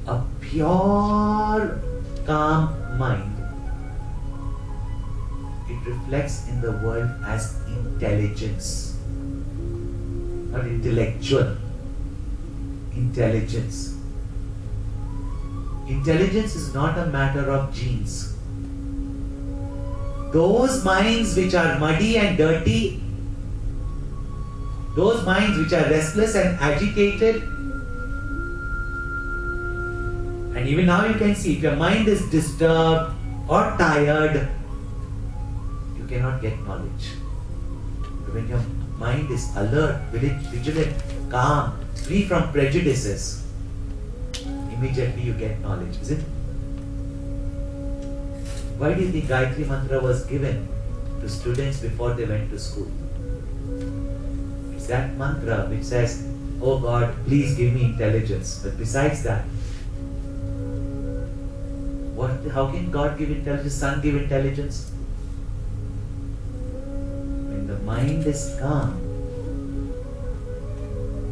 a pure, calm mind, it reflects in the world as intelligence, not intellectual. Intelligence. Intelligence is not a matter of genes. Those minds which are muddy and dirty, those minds which are restless and agitated, and even now you can see if your mind is disturbed or tired, you cannot get knowledge. But when your mind is alert, vigilant, calm, free from prejudices, immediately you get knowledge, is it? Why do you think Gayatri Mantra was given to students before they went to school? It's that mantra which says, oh God, please give me intelligence. But besides that, How can God give intelligence? Sun give intelligence? When the mind is calm,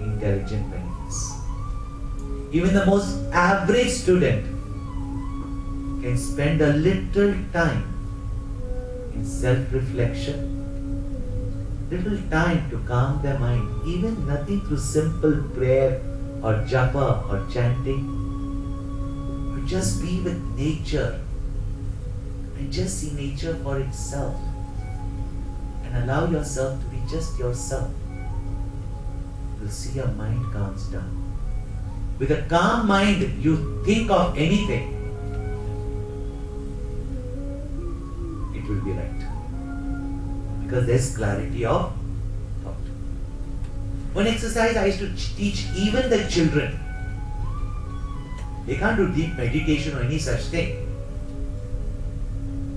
intelligent benefits. Even the most average student can spend a little time in self-reflection, little time to calm their mind, even nothing through simple prayer or japa or chanting, or just be with nature and just see nature for itself and allow yourself to be just yourself. You'll see your mind calms down. With a calm mind, you think of anything, it will be right. Because there's clarity of thought. One exercise I used to teach even the children. They can't do deep meditation or any such thing.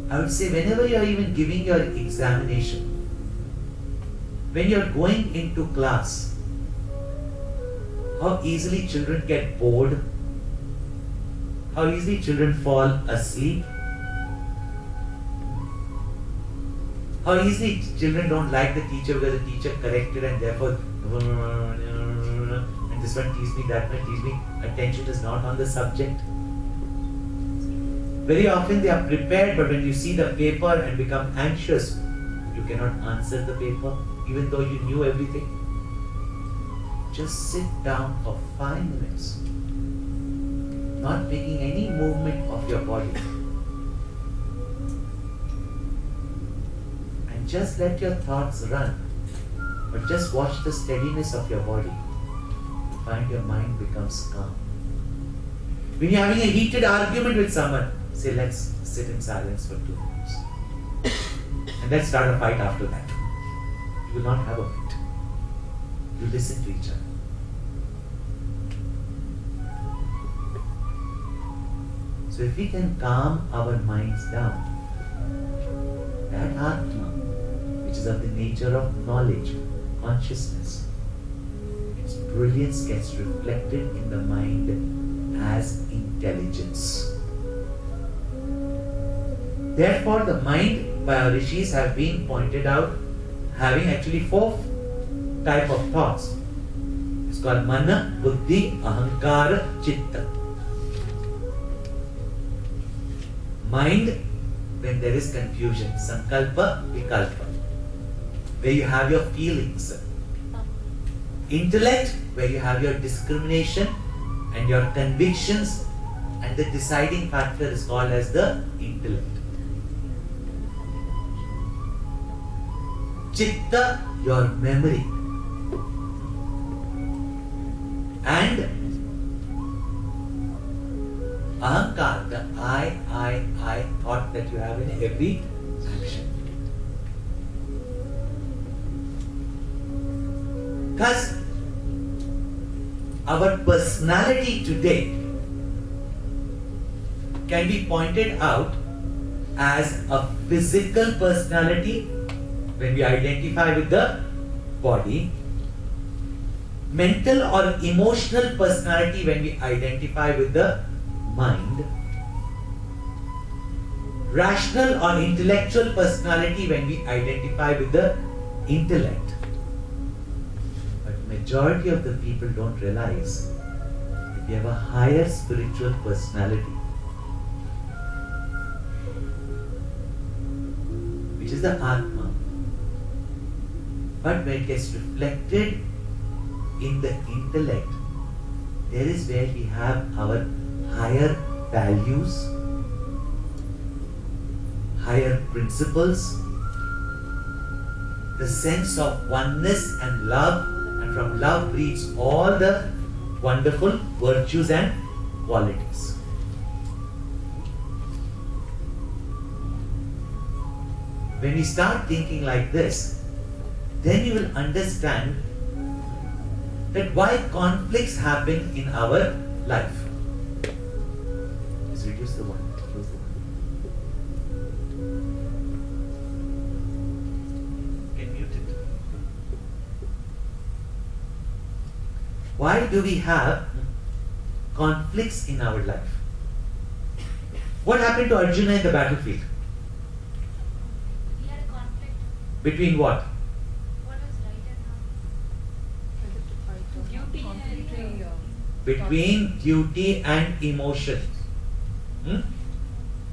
I would say whenever you are even giving your examination, when you are going into class, how easily children get bored, how easily children fall asleep, how easily children don't like the teacher because the teacher corrected and therefore and this one teased me, that one teased me. Attention is not on the subject. Very often they are prepared, but when you see the paper and become anxious, you cannot answer the paper even though you knew everything. Just sit down for 5 minutes, not making any movement of your body. And just let your thoughts run, but just watch the steadiness of your body. You find your mind becomes calm. When you're having a heated argument with someone, say, let's sit in silence for 2 minutes. And let's start a fight after that. You will not have a fight. You listen to each other. So if we can calm our minds down, that Atma, which is of the nature of knowledge, consciousness, its brilliance gets reflected in the mind as intelligence. Therefore, the mind by our rishis have been pointed out having actually 4 type of thoughts. It's called mana, buddhi, ahankara, chitta. Mind, when there is confusion, sankalpa, vikalpa, where you have your feelings. Intellect, where you have your discrimination and your convictions, and the deciding factor is called as the intellect. Chitta, your memory. And ahankar, the I thought that you have in every action. Thus, our personality today can be pointed out as a physical personality when we identify with the body, mental or emotional personality when we identify with the mind, rational or intellectual personality when we identify with the intellect. But majority of the people don't realize that we have a higher spiritual personality, which is the Atma. But when it gets reflected in the intellect, there is where we have our higher values, higher principles, the sense of oneness and love, and from love breeds all the wonderful virtues and qualities. When we start thinking like this, then you will understand that why conflicts happen in our life. Just reduce the one. Close the one. Get muted. Why do we have conflicts in our life? What happened to Arjuna in the battlefield? He had a conflict. Between what? What was right and wrong? Duty and Between duty and emotion.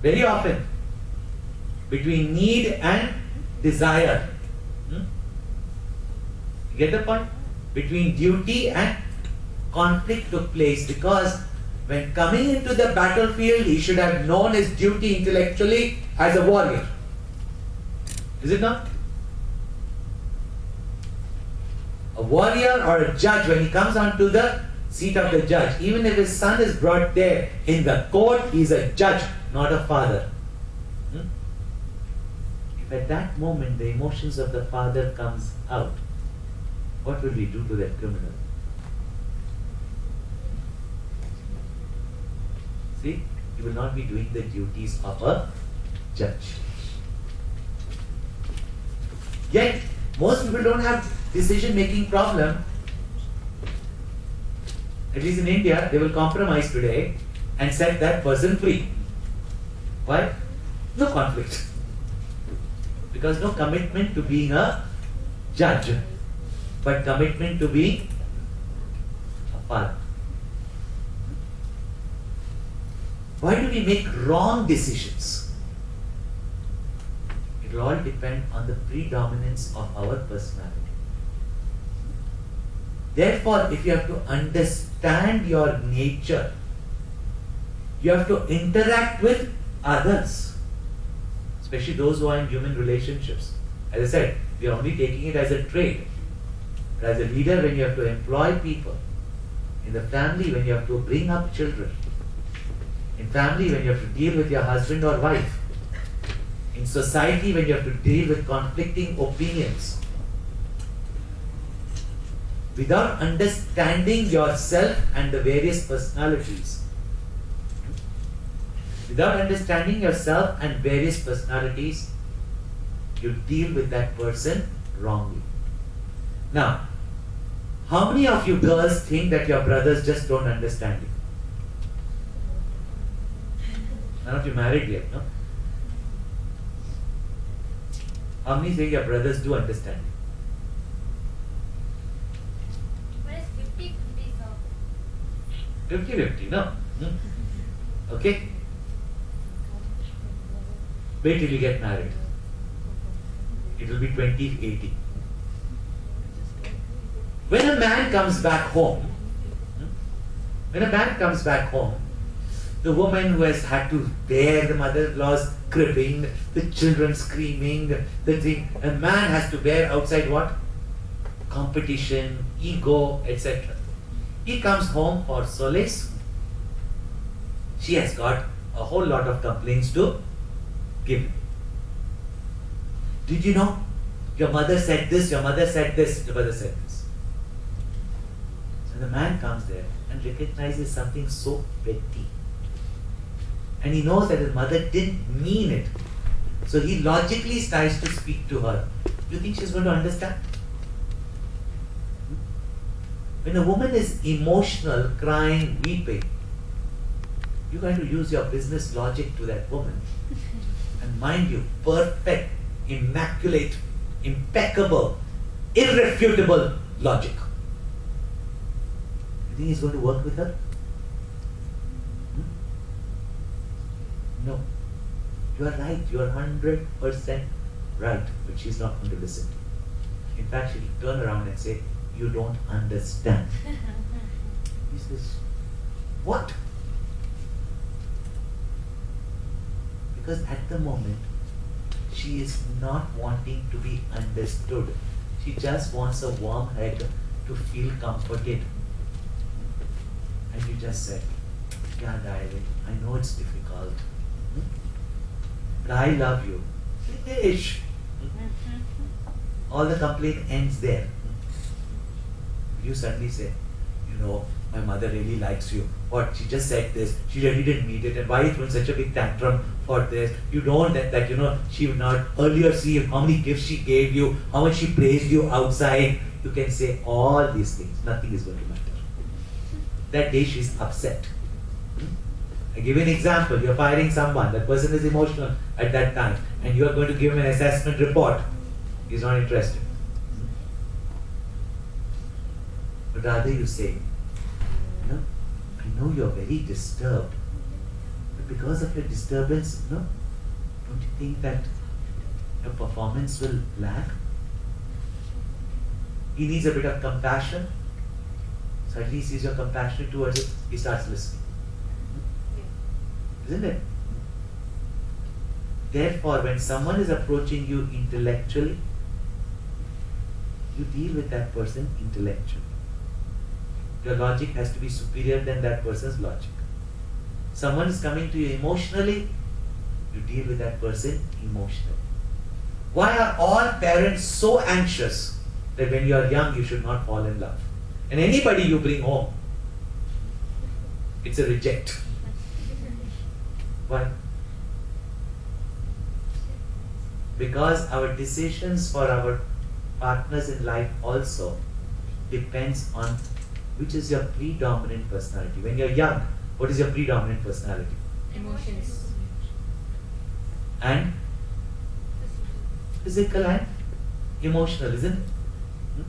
Very often. Between need and desire. You get the point? Between duty and conflict took place, because when coming into the battlefield, he should have known his duty intellectually as a warrior. Is it not? A warrior or a judge, when he comes onto the seat of the judge, even if his son is brought there in the court, he is a judge, not a father. If at that moment the emotions of the father comes out, what will we do to that criminal? See, he will not be doing the duties of a judge. Yet, most people don't have decision-making problem. At least in India, they will compromise today and set that person free. Why? No conflict. Because no commitment to being a judge, but commitment to being a father. Why do we make wrong decisions? It will all depend on the predominance of our personality. Therefore, if you have to understand your nature, you have to interact with others, especially those who are in human relationships. As I said, we are only taking it as a trade. But as a leader, when you have to employ people, in the family, when you have to bring up children, in family, when you have to deal with your husband or wife, in society, when you have to deal with conflicting opinions, without understanding yourself and the various personalities, you deal with that person wrongly. Now, how many of you girls think that your brothers just don't understand you? None of you married yet, no? How many think your brothers do understand you? But it's 50-50, sir. 50-50, no? Okay? Wait till you get married. It will be 20-80. When a man comes back home, the woman who has had to bear the mother-in-law's cribbing, the children screaming, the thing, a man has to bear outside what? Competition, ego, etc. He comes home for solace. She has got a whole lot of complaints to give him. Did you know? Your mother said this, your mother said this, your mother said this. So the man comes there and recognizes something so petty. And he knows that his mother didn't mean it. So he logically tries to speak to her. Do you think she's going to understand? When a woman is emotional, crying, weeping, you're going to use your business logic to that woman. And mind you, perfect, immaculate, impeccable, irrefutable logic. You think he's going to work with her? No. You are right, you are 100% right, but she's not going to listen to you. In fact, she'll turn around and say, you don't understand. He says, what? Because at the moment, she is not wanting to be understood. She just wants a warm hug to feel comforted. And you just said, yeah, darling, I know it's difficult. But I love you. Finish. All the complaint ends there. You suddenly say, you know, my mother really likes you. What? She just said this. She really didn't mean it. And why you throwing such a big tantrum for this? You don't that you know, she would not earlier see how many gifts she gave you, how much she praised you outside. You can say all these things. Nothing is going to matter. That day she's upset. I give you an example. You're firing someone. That person is emotional at that time, and you are going to give him an assessment report. He's not interested. But rather you say, I know you're very disturbed, but because of your disturbance, don't you think that your performance will lag? He needs a bit of compassion. So at least he's your compassionate towards it, he starts listening. Isn't it? Therefore, when someone is approaching you intellectually, you deal with that person intellectually. Your logic has to be superior than that person's logic. Someone is coming to you emotionally, you deal with that person emotionally. Why are all parents so anxious that when you are young you should not fall in love? And anybody you bring home, it's a reject. Why? Because our decisions for our partners in life also depends on which is your predominant personality. When you're young, what is your predominant personality? Emotions. And physical and emotional, isn't it?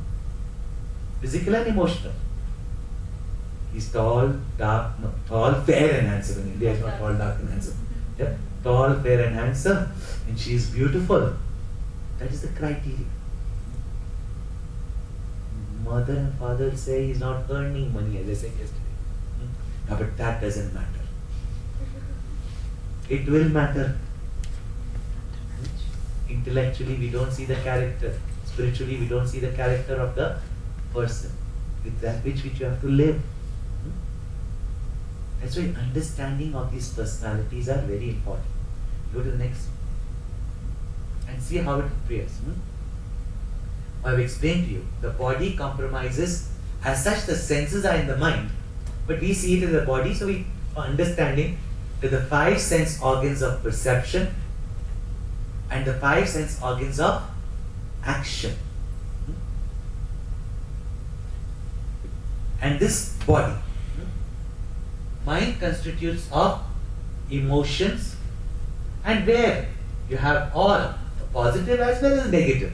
Physical and emotional. He's tall, dark, no, tall, fair and handsome. In India, it's not tall, dark and handsome. Yeah? Tall, fair and handsome, and she's beautiful. That is the criteria. Mother and father say he's not earning money, as I said yesterday. No, but that doesn't matter. It will matter. Intellectually, we don't see the character. Spiritually, we don't see the character of the person. With that which you have to live. That's why understanding of these personalities are very important. Go to the next and see how it appears. I've explained to you, the body compromises, as such the senses are in the mind, but we see it in the body, so we are understanding that the 5 sense organs of perception and the 5 sense organs of action. And this body, mind constitutes of emotions, and where you have all the positive as well as negative.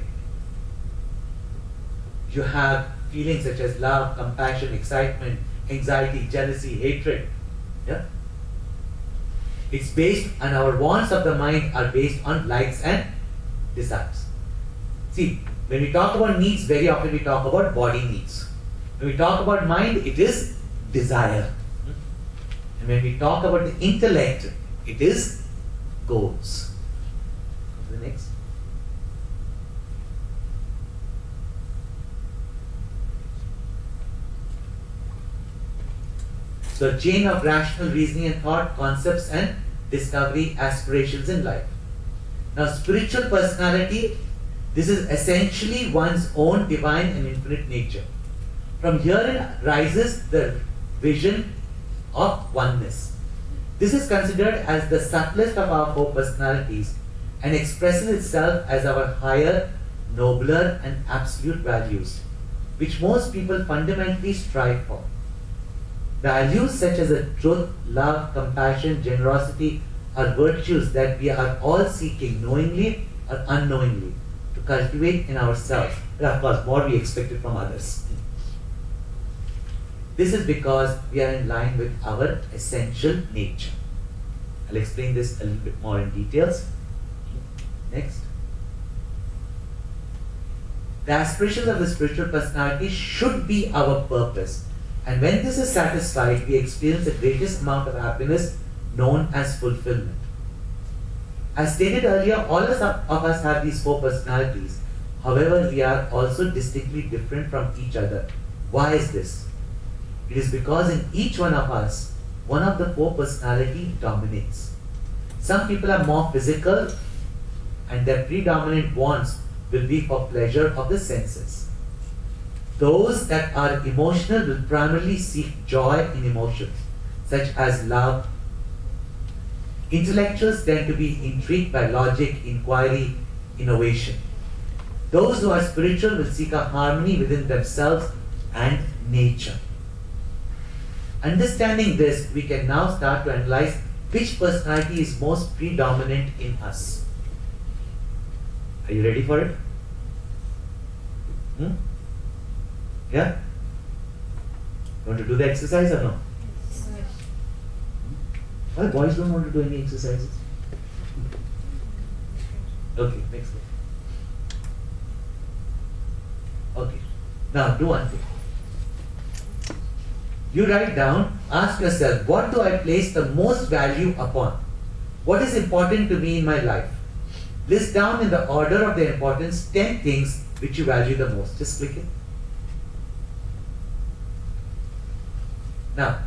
You have feelings such as love, compassion, excitement, anxiety, jealousy, hatred. Yeah? It's based on our wants of the mind are based on likes and desires. See, when we talk about needs, very often we talk about body needs. When we talk about mind, it is desire. And when we talk about the intellect, it is goals. Go to the next. So, a chain of rational reasoning and thought, concepts and discovery, aspirations in life. Now, spiritual personality, this is essentially one's own divine and infinite nature. From herein rises the vision of oneness. This is considered as the subtlest of our 4 personalities and expresses itself as our higher, nobler and absolute values, which most people fundamentally strive for. Values such as the truth, love, compassion, generosity are virtues that we are all seeking knowingly or unknowingly to cultivate in ourselves. And of course, more we expect it from others. This is because we are in line with our essential nature. I'll explain this a little bit more in details. Next. The aspirations of the spiritual personality should be our purpose. And when this is satisfied, we experience the greatest amount of happiness known as fulfillment. As stated earlier, all of us have these 4 personalities. However, we are also distinctly different from each other. Why is this? It is because in each one of us, one of the 4 personality dominates. Some people are more physical and their predominant wants will be for pleasure of the senses. Those that are emotional will primarily seek joy in emotions, such as love. Intellectuals tend to be intrigued by logic, inquiry, innovation. Those who are spiritual will seek a harmony within themselves and nature. Understanding this, we can now start to analyze which personality is most predominant in us? Are you ready for it? Yeah? You want to do the exercise or no? Why boys don't want to do any exercises? Okay, next one. Okay. Now do one thing. You write down, ask yourself, what do I place the most value upon? What is important to me in my life? List down in the order of their importance 10 things which you value the most. Just click it. Now,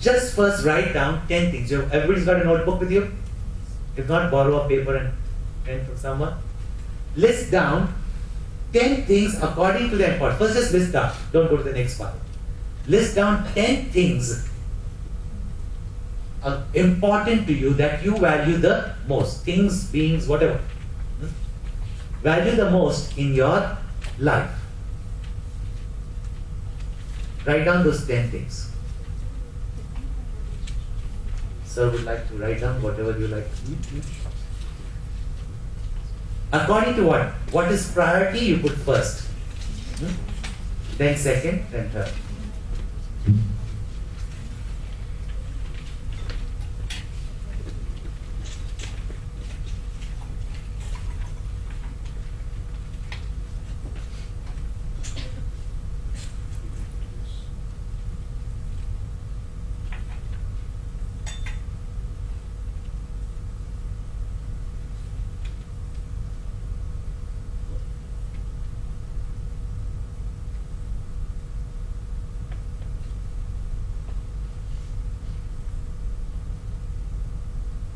just first write down 10 things. Everybody's got a notebook with you? If not, borrow a paper and pen from someone. List down 10 things according to their importance. First just list down. Don't go to the next part. List down 10 things important to you that you value the most. Things, beings, whatever. Value the most in your life. Write down those 10 things. Sir would like to write down whatever you like. According to what? What is priority, you put first. Then second, then third.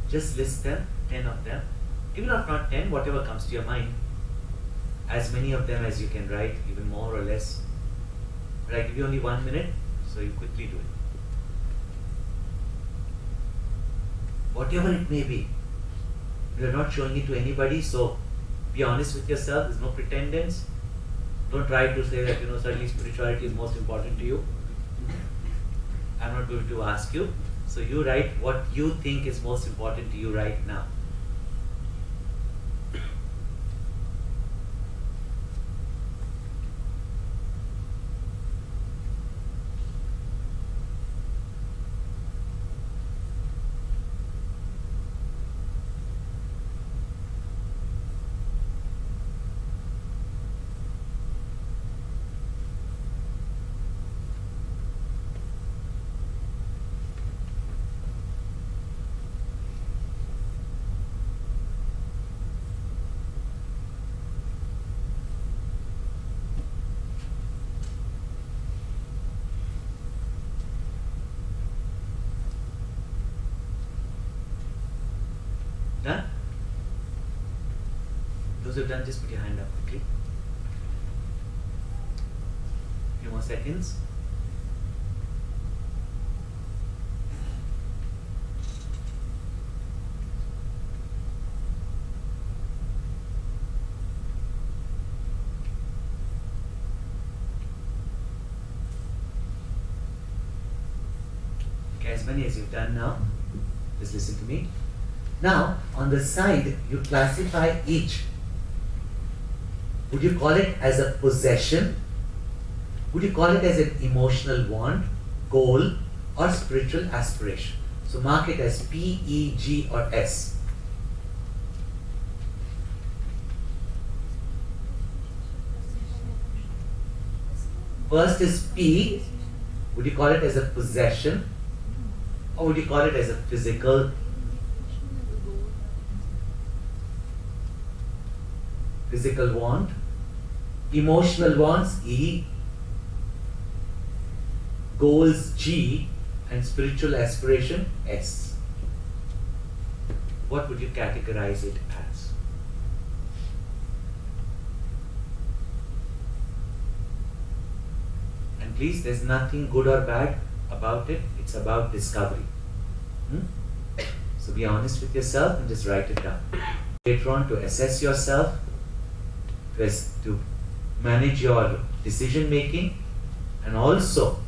Just list them, 10 of them. Even if not 10, whatever comes to your mind. As many of them as you can write, even more or less. But I give you only 1 minute, so you quickly do it. Whatever it may be. You are not showing it to anybody, so be honest with yourself. There's no pretendence. Don't try to say that, suddenly spirituality is most important to you. I'm not going to ask you. So you write what you think is most important to you right now. Done? Those who have done, just put your hand up quickly. Few more seconds. Okay, as many as you've done now, just listen to me. Now, on the side, you classify each. Would you call it as a possession? Would you call it as an emotional want, goal, or spiritual aspiration? So mark it as P, E, G, or S. First is P. Would you call it as a possession? Or would you call it as a physical want? Emotional wants, E. Goals, G. And spiritual aspiration, S. What would you categorize it as? And please, there's nothing good or bad about it. It's about discovery. So be honest with yourself and just write it down. Later on, to assess yourself, to manage your decision making, and also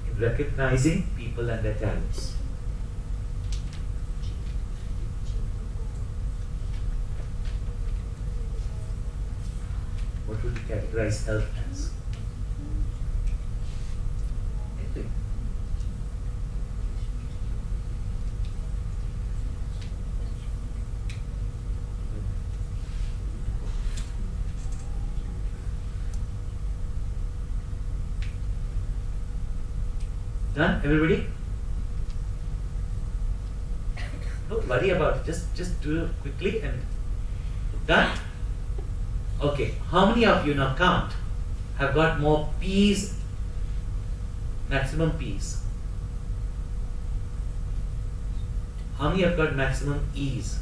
in recognizing people and their talents. What would you categorize health as? Anything. Done, everybody? Don't worry about it. Just do it quickly and done. Okay. How many of you, now count, have got more P's, maximum P's? How many have got maximum E's?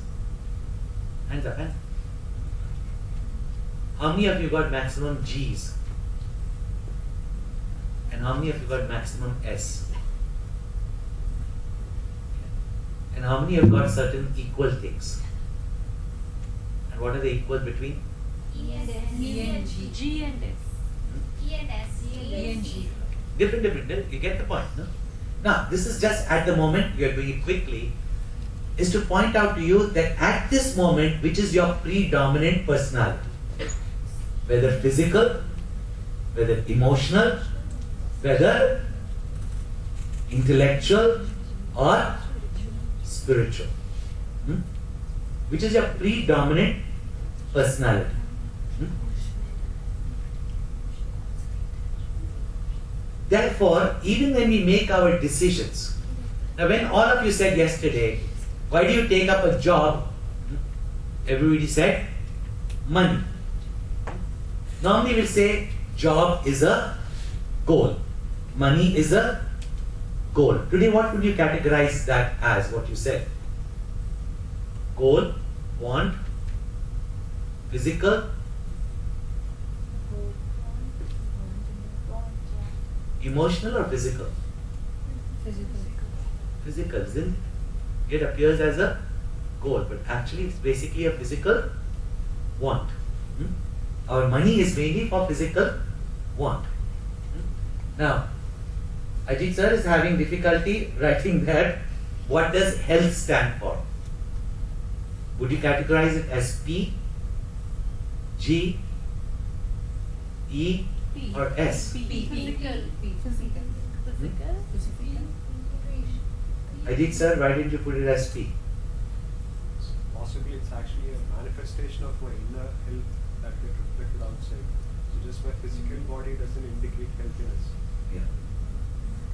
Hands up, hands. How many of you got maximum G's? And how many of you got maximum S? And how many have got certain equal things? And what are the equal between? E and S. G and S. E and S. E and G. Different. You get the point, no? Now, this is just at the moment, we are doing it quickly, is to point out to you that at this moment, which is your predominant personality, whether physical, whether emotional, whether intellectual or spiritual, which is your predominant personality. Therefore, even when we make our decisions, now when all of you said yesterday, why do you take up a job? Everybody said money. Normally we'll say job is a goal, money is a goal. Today what would you categorize that as, what you said? Goal, want, physical, emotional or physical? Physical, isn't it? It appears as a goal, but actually it's basically a physical want. Our money is mainly for physical want. Now, Ajit sir is having difficulty writing that. What does health stand for? Would you categorize it as P, G, E, or S? Physical. Ajit sir, why didn't you put it as P? Possibly it's actually a manifestation of my inner health that get reflected outside. So just my physical body doesn't indicate healthiness. Yeah.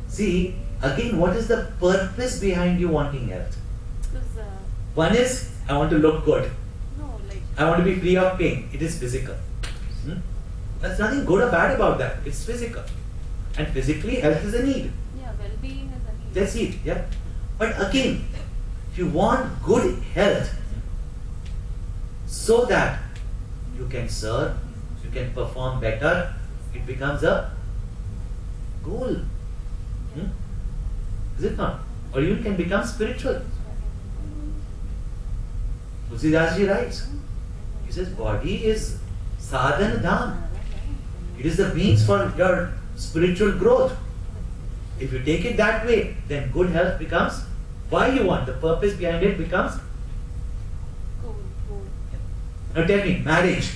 See, again, what is the purpose behind you wanting health? Because, One is, I want to look good. no, like, I want to be free of pain. It is physical. There's nothing good or bad about that. It's physical. And physically, health is a need. yeah, well-being is a need. That's it, yeah. But again, if you want good health, so that you can serve, you can perform better, it becomes a goal. Is it not? Or you can become spiritual. Tulsidas ji writes, he says, body is sadhana dham. It is the means for your spiritual growth. If you take it that way, then good health becomes why you want. The purpose behind it becomes. Cool. Now tell me, marriage.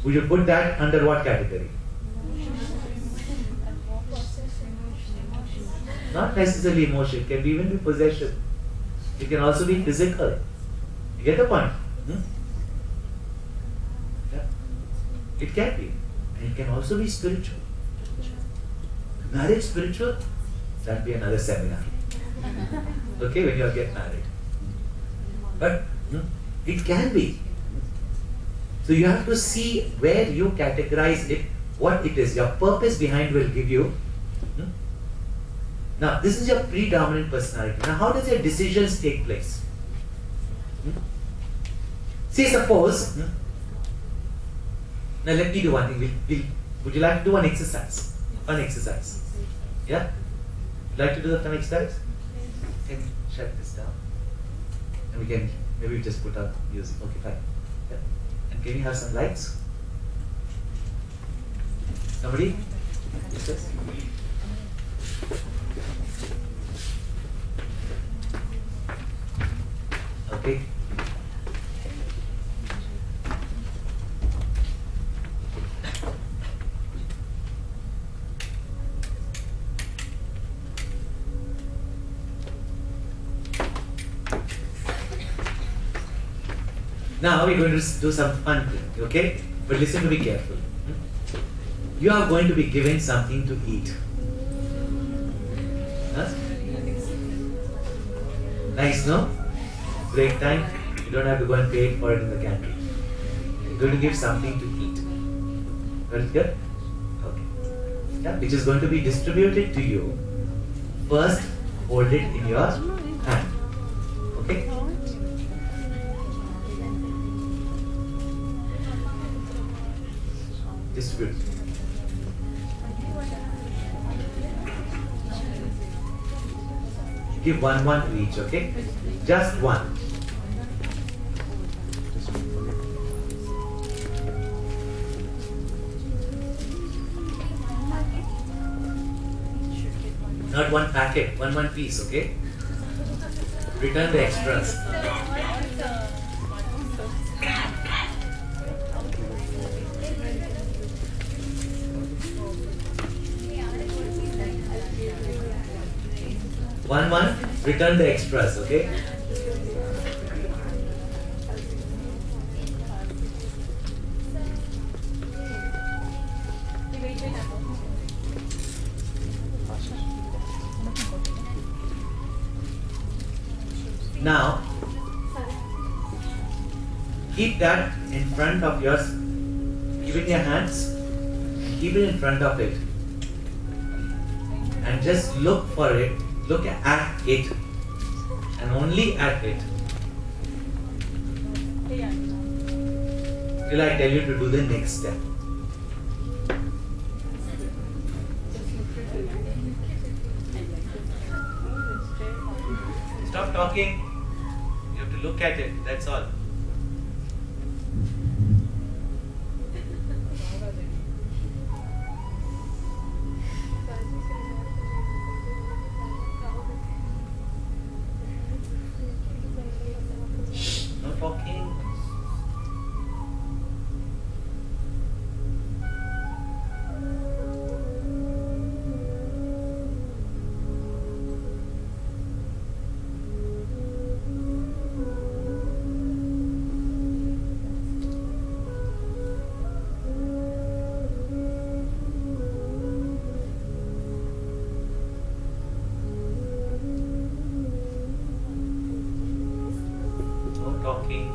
Would you put that under what category? Not necessarily emotion. It can even be possession. It can also be physical. You get the point? Yeah. It can be. And it can also be spiritual. Marriage spiritual? That'll be another seminar. Okay, when you get married. But it can be. So you have to see where you categorize it, what it is. Your purpose behind will give you. Now, this is your predominant personality. Now, how does your decisions take place? See, suppose. Now, let me do one thing. Would you like to do one exercise? Fun exercise. Yeah? Like to do the fun exercise? Can you shut this down? And we can maybe just put on music. Okay, fine. Yeah. And can you have some lights? Somebody? Yes. Okay. Now we're going to do some fun thing, okay? But listen to me carefully. You are going to be given something to eat. Huh? Nice, no? Break time. You don't have to go and pay for it in the canteen. You're going to give something to eat. Very good? Okay. Yeah, which is going to be distributed to you. First, hold it in your hand. Okay? Distribute. Give one to each, okay? Just one. Not one packet, one piece, okay? Return the extras. One, return the extras, okay? Now, keep that in front of yours. Keep it in your hands. Keep it in front of it. And just look for it. Look at it. And only at it. Till I tell you to do the next step. Stop talking. You have to look at it. That's all. No talking. No talking.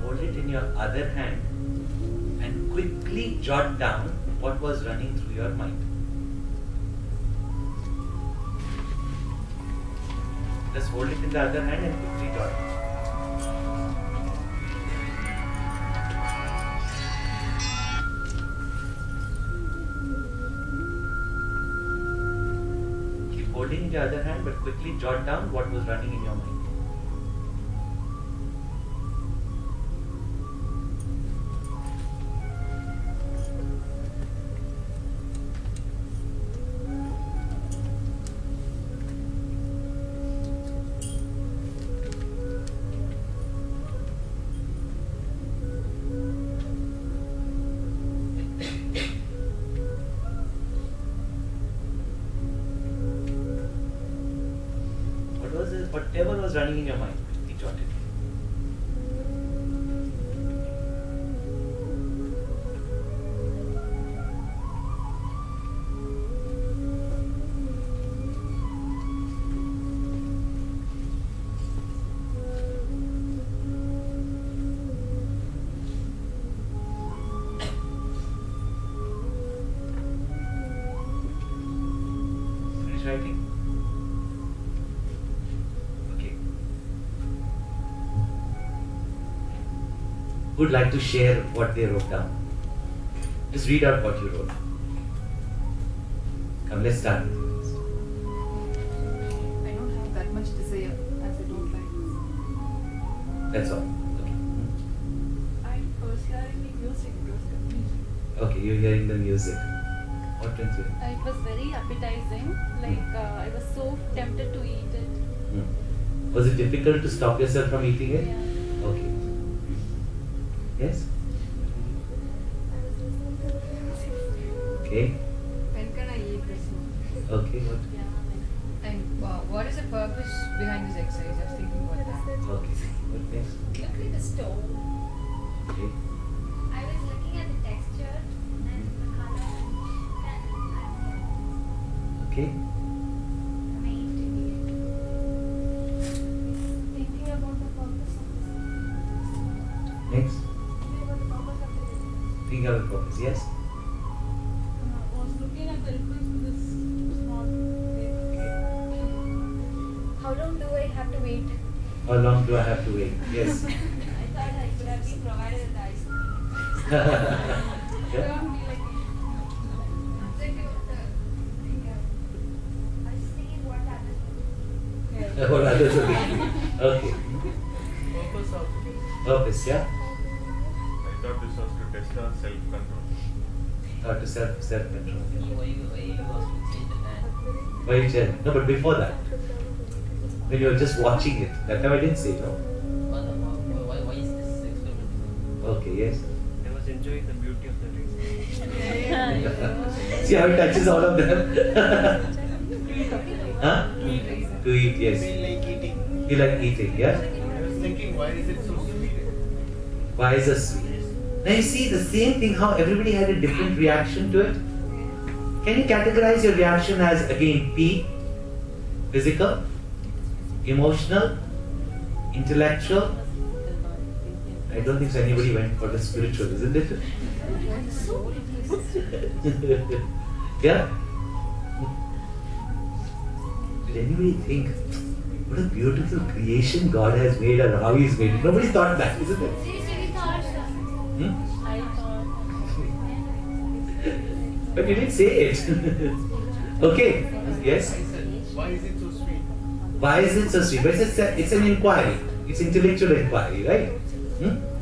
Hold it in your other hand and quickly jot down what was running through your mind. Just hold it in the other hand and quickly jot. Keep holding in the other hand but quickly jot down what was running in your mind. Whatever was was running in your mind? Quickly jot it. Finish writing? Okay. Who would like to share what they wrote down? Just read out what you wrote. Come, let's start with you. I don't have that much desire as I don't like. That's all. Okay. I was hearing the music. It was confusing. Okay, you're hearing the music. What went through? It was very appetizing. Like I was so tempted to eat it. Was it difficult to stop yourself from eating it? Yeah. Okay. Yes? Okay. When can I eat this? Okay, what? Yeah. And what is the purpose behind this exercise? I was thinking about that. Okay. What next? Look at the stone. Okay. I was looking at the texture and the color and Okay. amazed to be thinking about the purpose of this. Next. Thinking about the purpose of the Think of the purpose. Yes? Was looking at the reference to this small thing. How long do I have to wait? How long do I have to wait? Yes. I thought I could have been provided with ice cream. Yeah? Don't be like I was thinking what others would What others will be. Okay. Purpose of Purpose, yeah? I thought this was to test our self-control. To self-control. Why you was fixing the hand? Why you tell? No, but before that, when you were just watching it, that time I didn't say no. Why is this experiment? Okay, yes. I was enjoying the beauty of the race. See how it touches all of them? Huh? To eat, yes. like eating. You like eating, yeah? I was thinking, why is it so sweet? Why is it sweet? Now you see the same thing, how everybody had a different reaction to it. Can you categorize your reaction as, again, P, physical, emotional, intellectual? I don't think so anybody went for the spiritual, isn't it? Yeah? Did anybody think, what a beautiful creation God has made and how He's made it? Nobody thought that, isn't it? Seriously, we thought so. Hmm? I thought. But you didn't say it. Okay. Yes? Why is it so sweet? Why is it so sweet? But it's an inquiry. It's intellectual inquiry, right?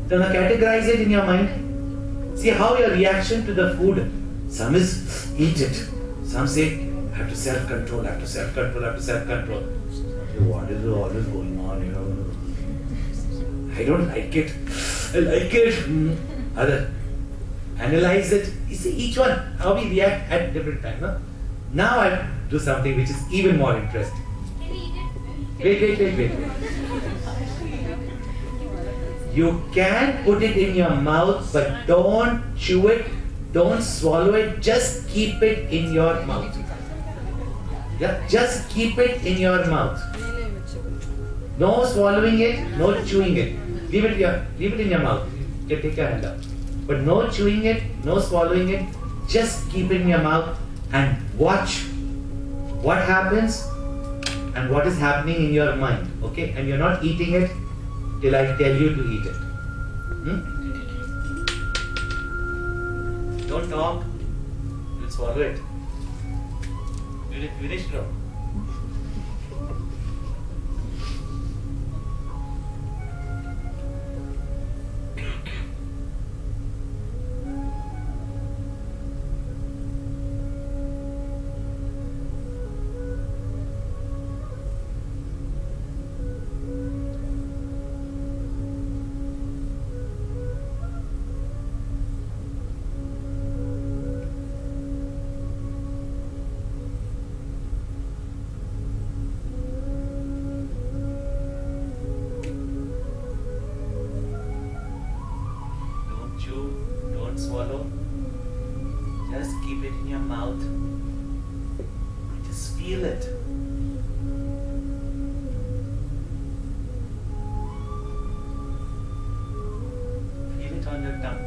So now categorize it in your mind. See how your reaction to the food. Some is eat it. Some say I have to self-control, I have to self-control, I have to self-control. Okay, what is all this going on? You know? I don't like it. I like it. Other. Analyze it. You see each one, how we react at different times. No? Now I do something which is even more interesting. Can we eat it? Wait. You can put it in your mouth, but don't chew it, don't swallow it, just keep it in your mouth. Yeah, just keep it in your mouth. No swallowing it, no chewing it. Leave it in your mouth. Okay, take your hand up. But no chewing it, no swallowing it, just keep it in your mouth and watch what happens and what is happening in your mind. Okay? And you're not eating it till I tell you to eat it. Don't talk. You'll swallow it. Did it finish now? swallow. Just keep it in your mouth. Just feel it. Feel it on your tongue.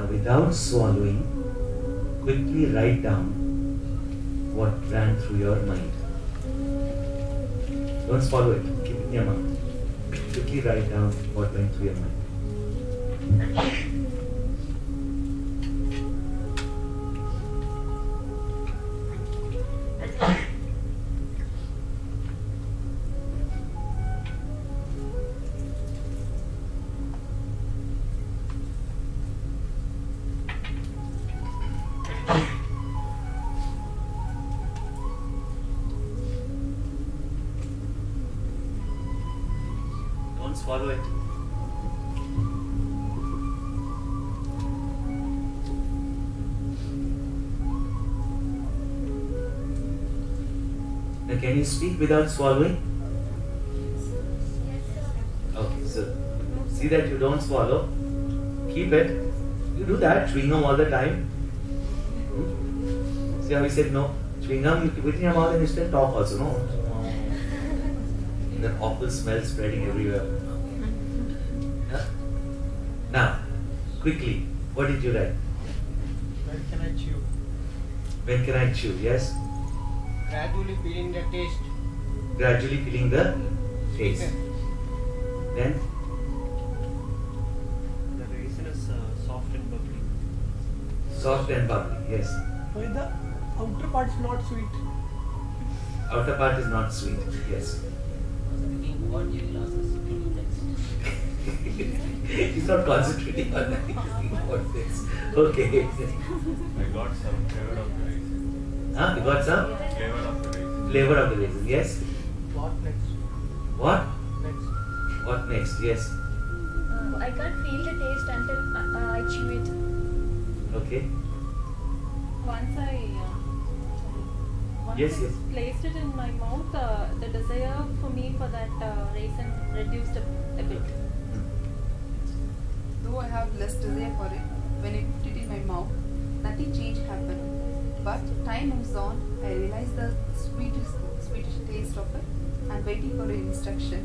Without swallowing, quickly write down what ran through your mind. Don't swallow it, keep it in your mouth. Quickly write down what went through your mind. Swallow it. Now, can you speak without swallowing? Okay, so see that you don't swallow. Keep it. You do that, chewing gum all the time. See how we said no? Chewing gum, you keep it in your mouth and you still talk also, no? That awful smell spreading everywhere. Now, quickly, what did you write? When can I chew? When can I chew? Yes? Gradually feeling the taste. Gradually feeling the taste. Then? The raisin is soft and bubbly. Soft and bubbly, yes. Why the outer part is not sweet? Outer part is not sweet, yes. Thinking what you will ask us to do next. He's not concentrating on that. He's thinking about this. Okay. I got some flavor of the raisin. Huh? You got some? Flavor of the raisin. Flavor of the raisin, yes? What next? What? Next. What next? Yes. I can't feel the taste until I chew it. Okay. Once Yes, I yes. placed it in my mouth, the desire for me for that raisin reduced a bit. Though I have less desire for it, when I put it in my mouth, nothing change happened. But time moves on, I realize the sweetish taste of it. I'm waiting for an instruction.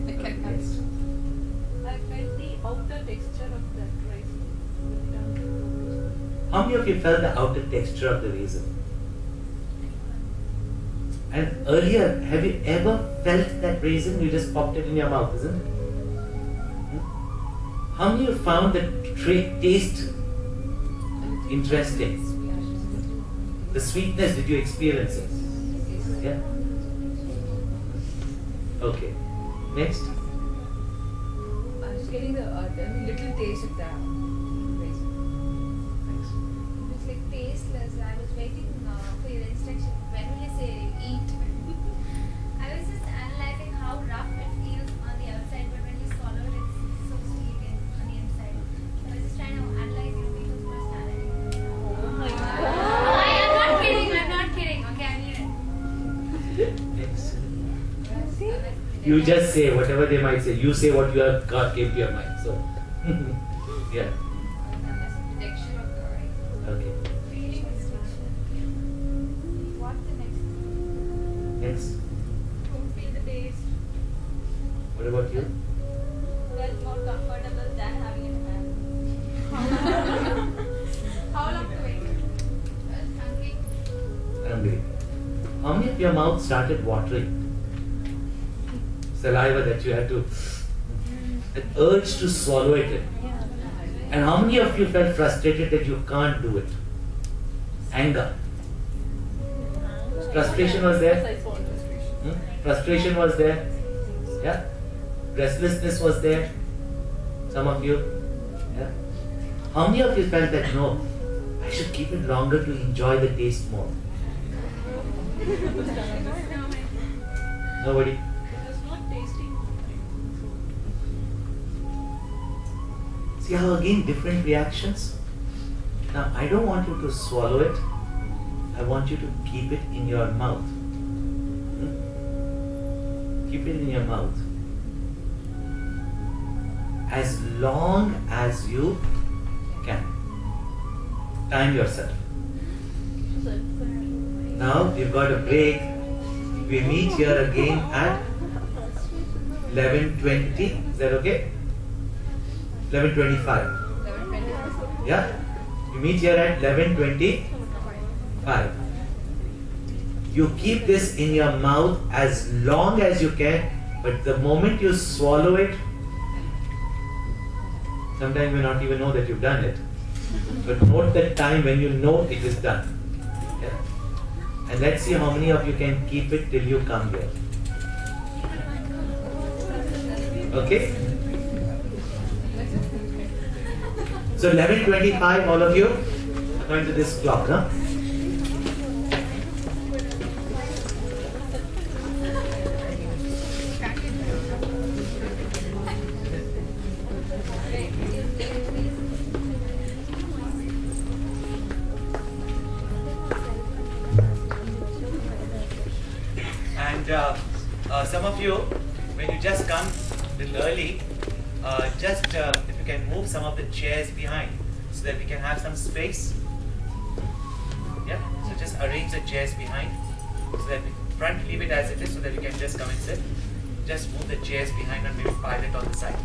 I can have it. I felt the outer texture of that raisin. How many of you felt the outer texture of the raisin? And earlier, have you ever felt that raisin? You just popped it in your mouth, isn't it? How many of you found the taste interesting? The sweetness, did you experience it? Yeah? Okay. Next. I was getting the little taste of that. Thanks. It's like tasteless. I was waiting for your instruction. When will you say eat? I was just analyzing how rough it feels on the outside, but when you swallow it, it's so sweet on the inside. So I was just trying to analyze your people's personality. Oh my god. I'm not kidding. I'm not kidding. Okay, I mean it. Next. You just say whatever they might say. You say what you have got came to your mind. So, yeah. That's the texture of the rice. Okay. Feeling is what the next? Next. Don't feel the taste. What about you? Felt more comfortable than having it in hand. How long to wait? Hungry. Hungry. How many of your mouth started watering? Saliva that you had to, an urge to swallow it in. And how many of you felt frustrated that you can't do it? Anger. Frustration was there? Frustration was there? Yeah? Restlessness was there? Some of you? Yeah? How many of you felt that no, I should keep it longer to enjoy the taste more? Nobody? See how again different reactions? Now I don't want you to swallow it. I want you to keep it in your mouth. Keep it in your mouth. As long as you can. Time yourself. Now you've got a break. We meet here again at 11:20. Is that okay? 11:25. 11:25. Yeah? You meet here at 11:25. You keep this in your mouth as long as you can, but the moment you swallow it, sometimes you not even know that you've done it. But note the time when you know it is done. Yeah? And let's see how many of you can keep it till you come here. Okay? So 11:25, all of you, according to this clock, huh? And some of you, when you just come a little early, if you can move some of the chairs behind so that we can have some space. Yeah, so just arrange the chairs behind so that front leave it as it is so that you can just come and sit. Just move the chairs behind and maybe pile it on the side.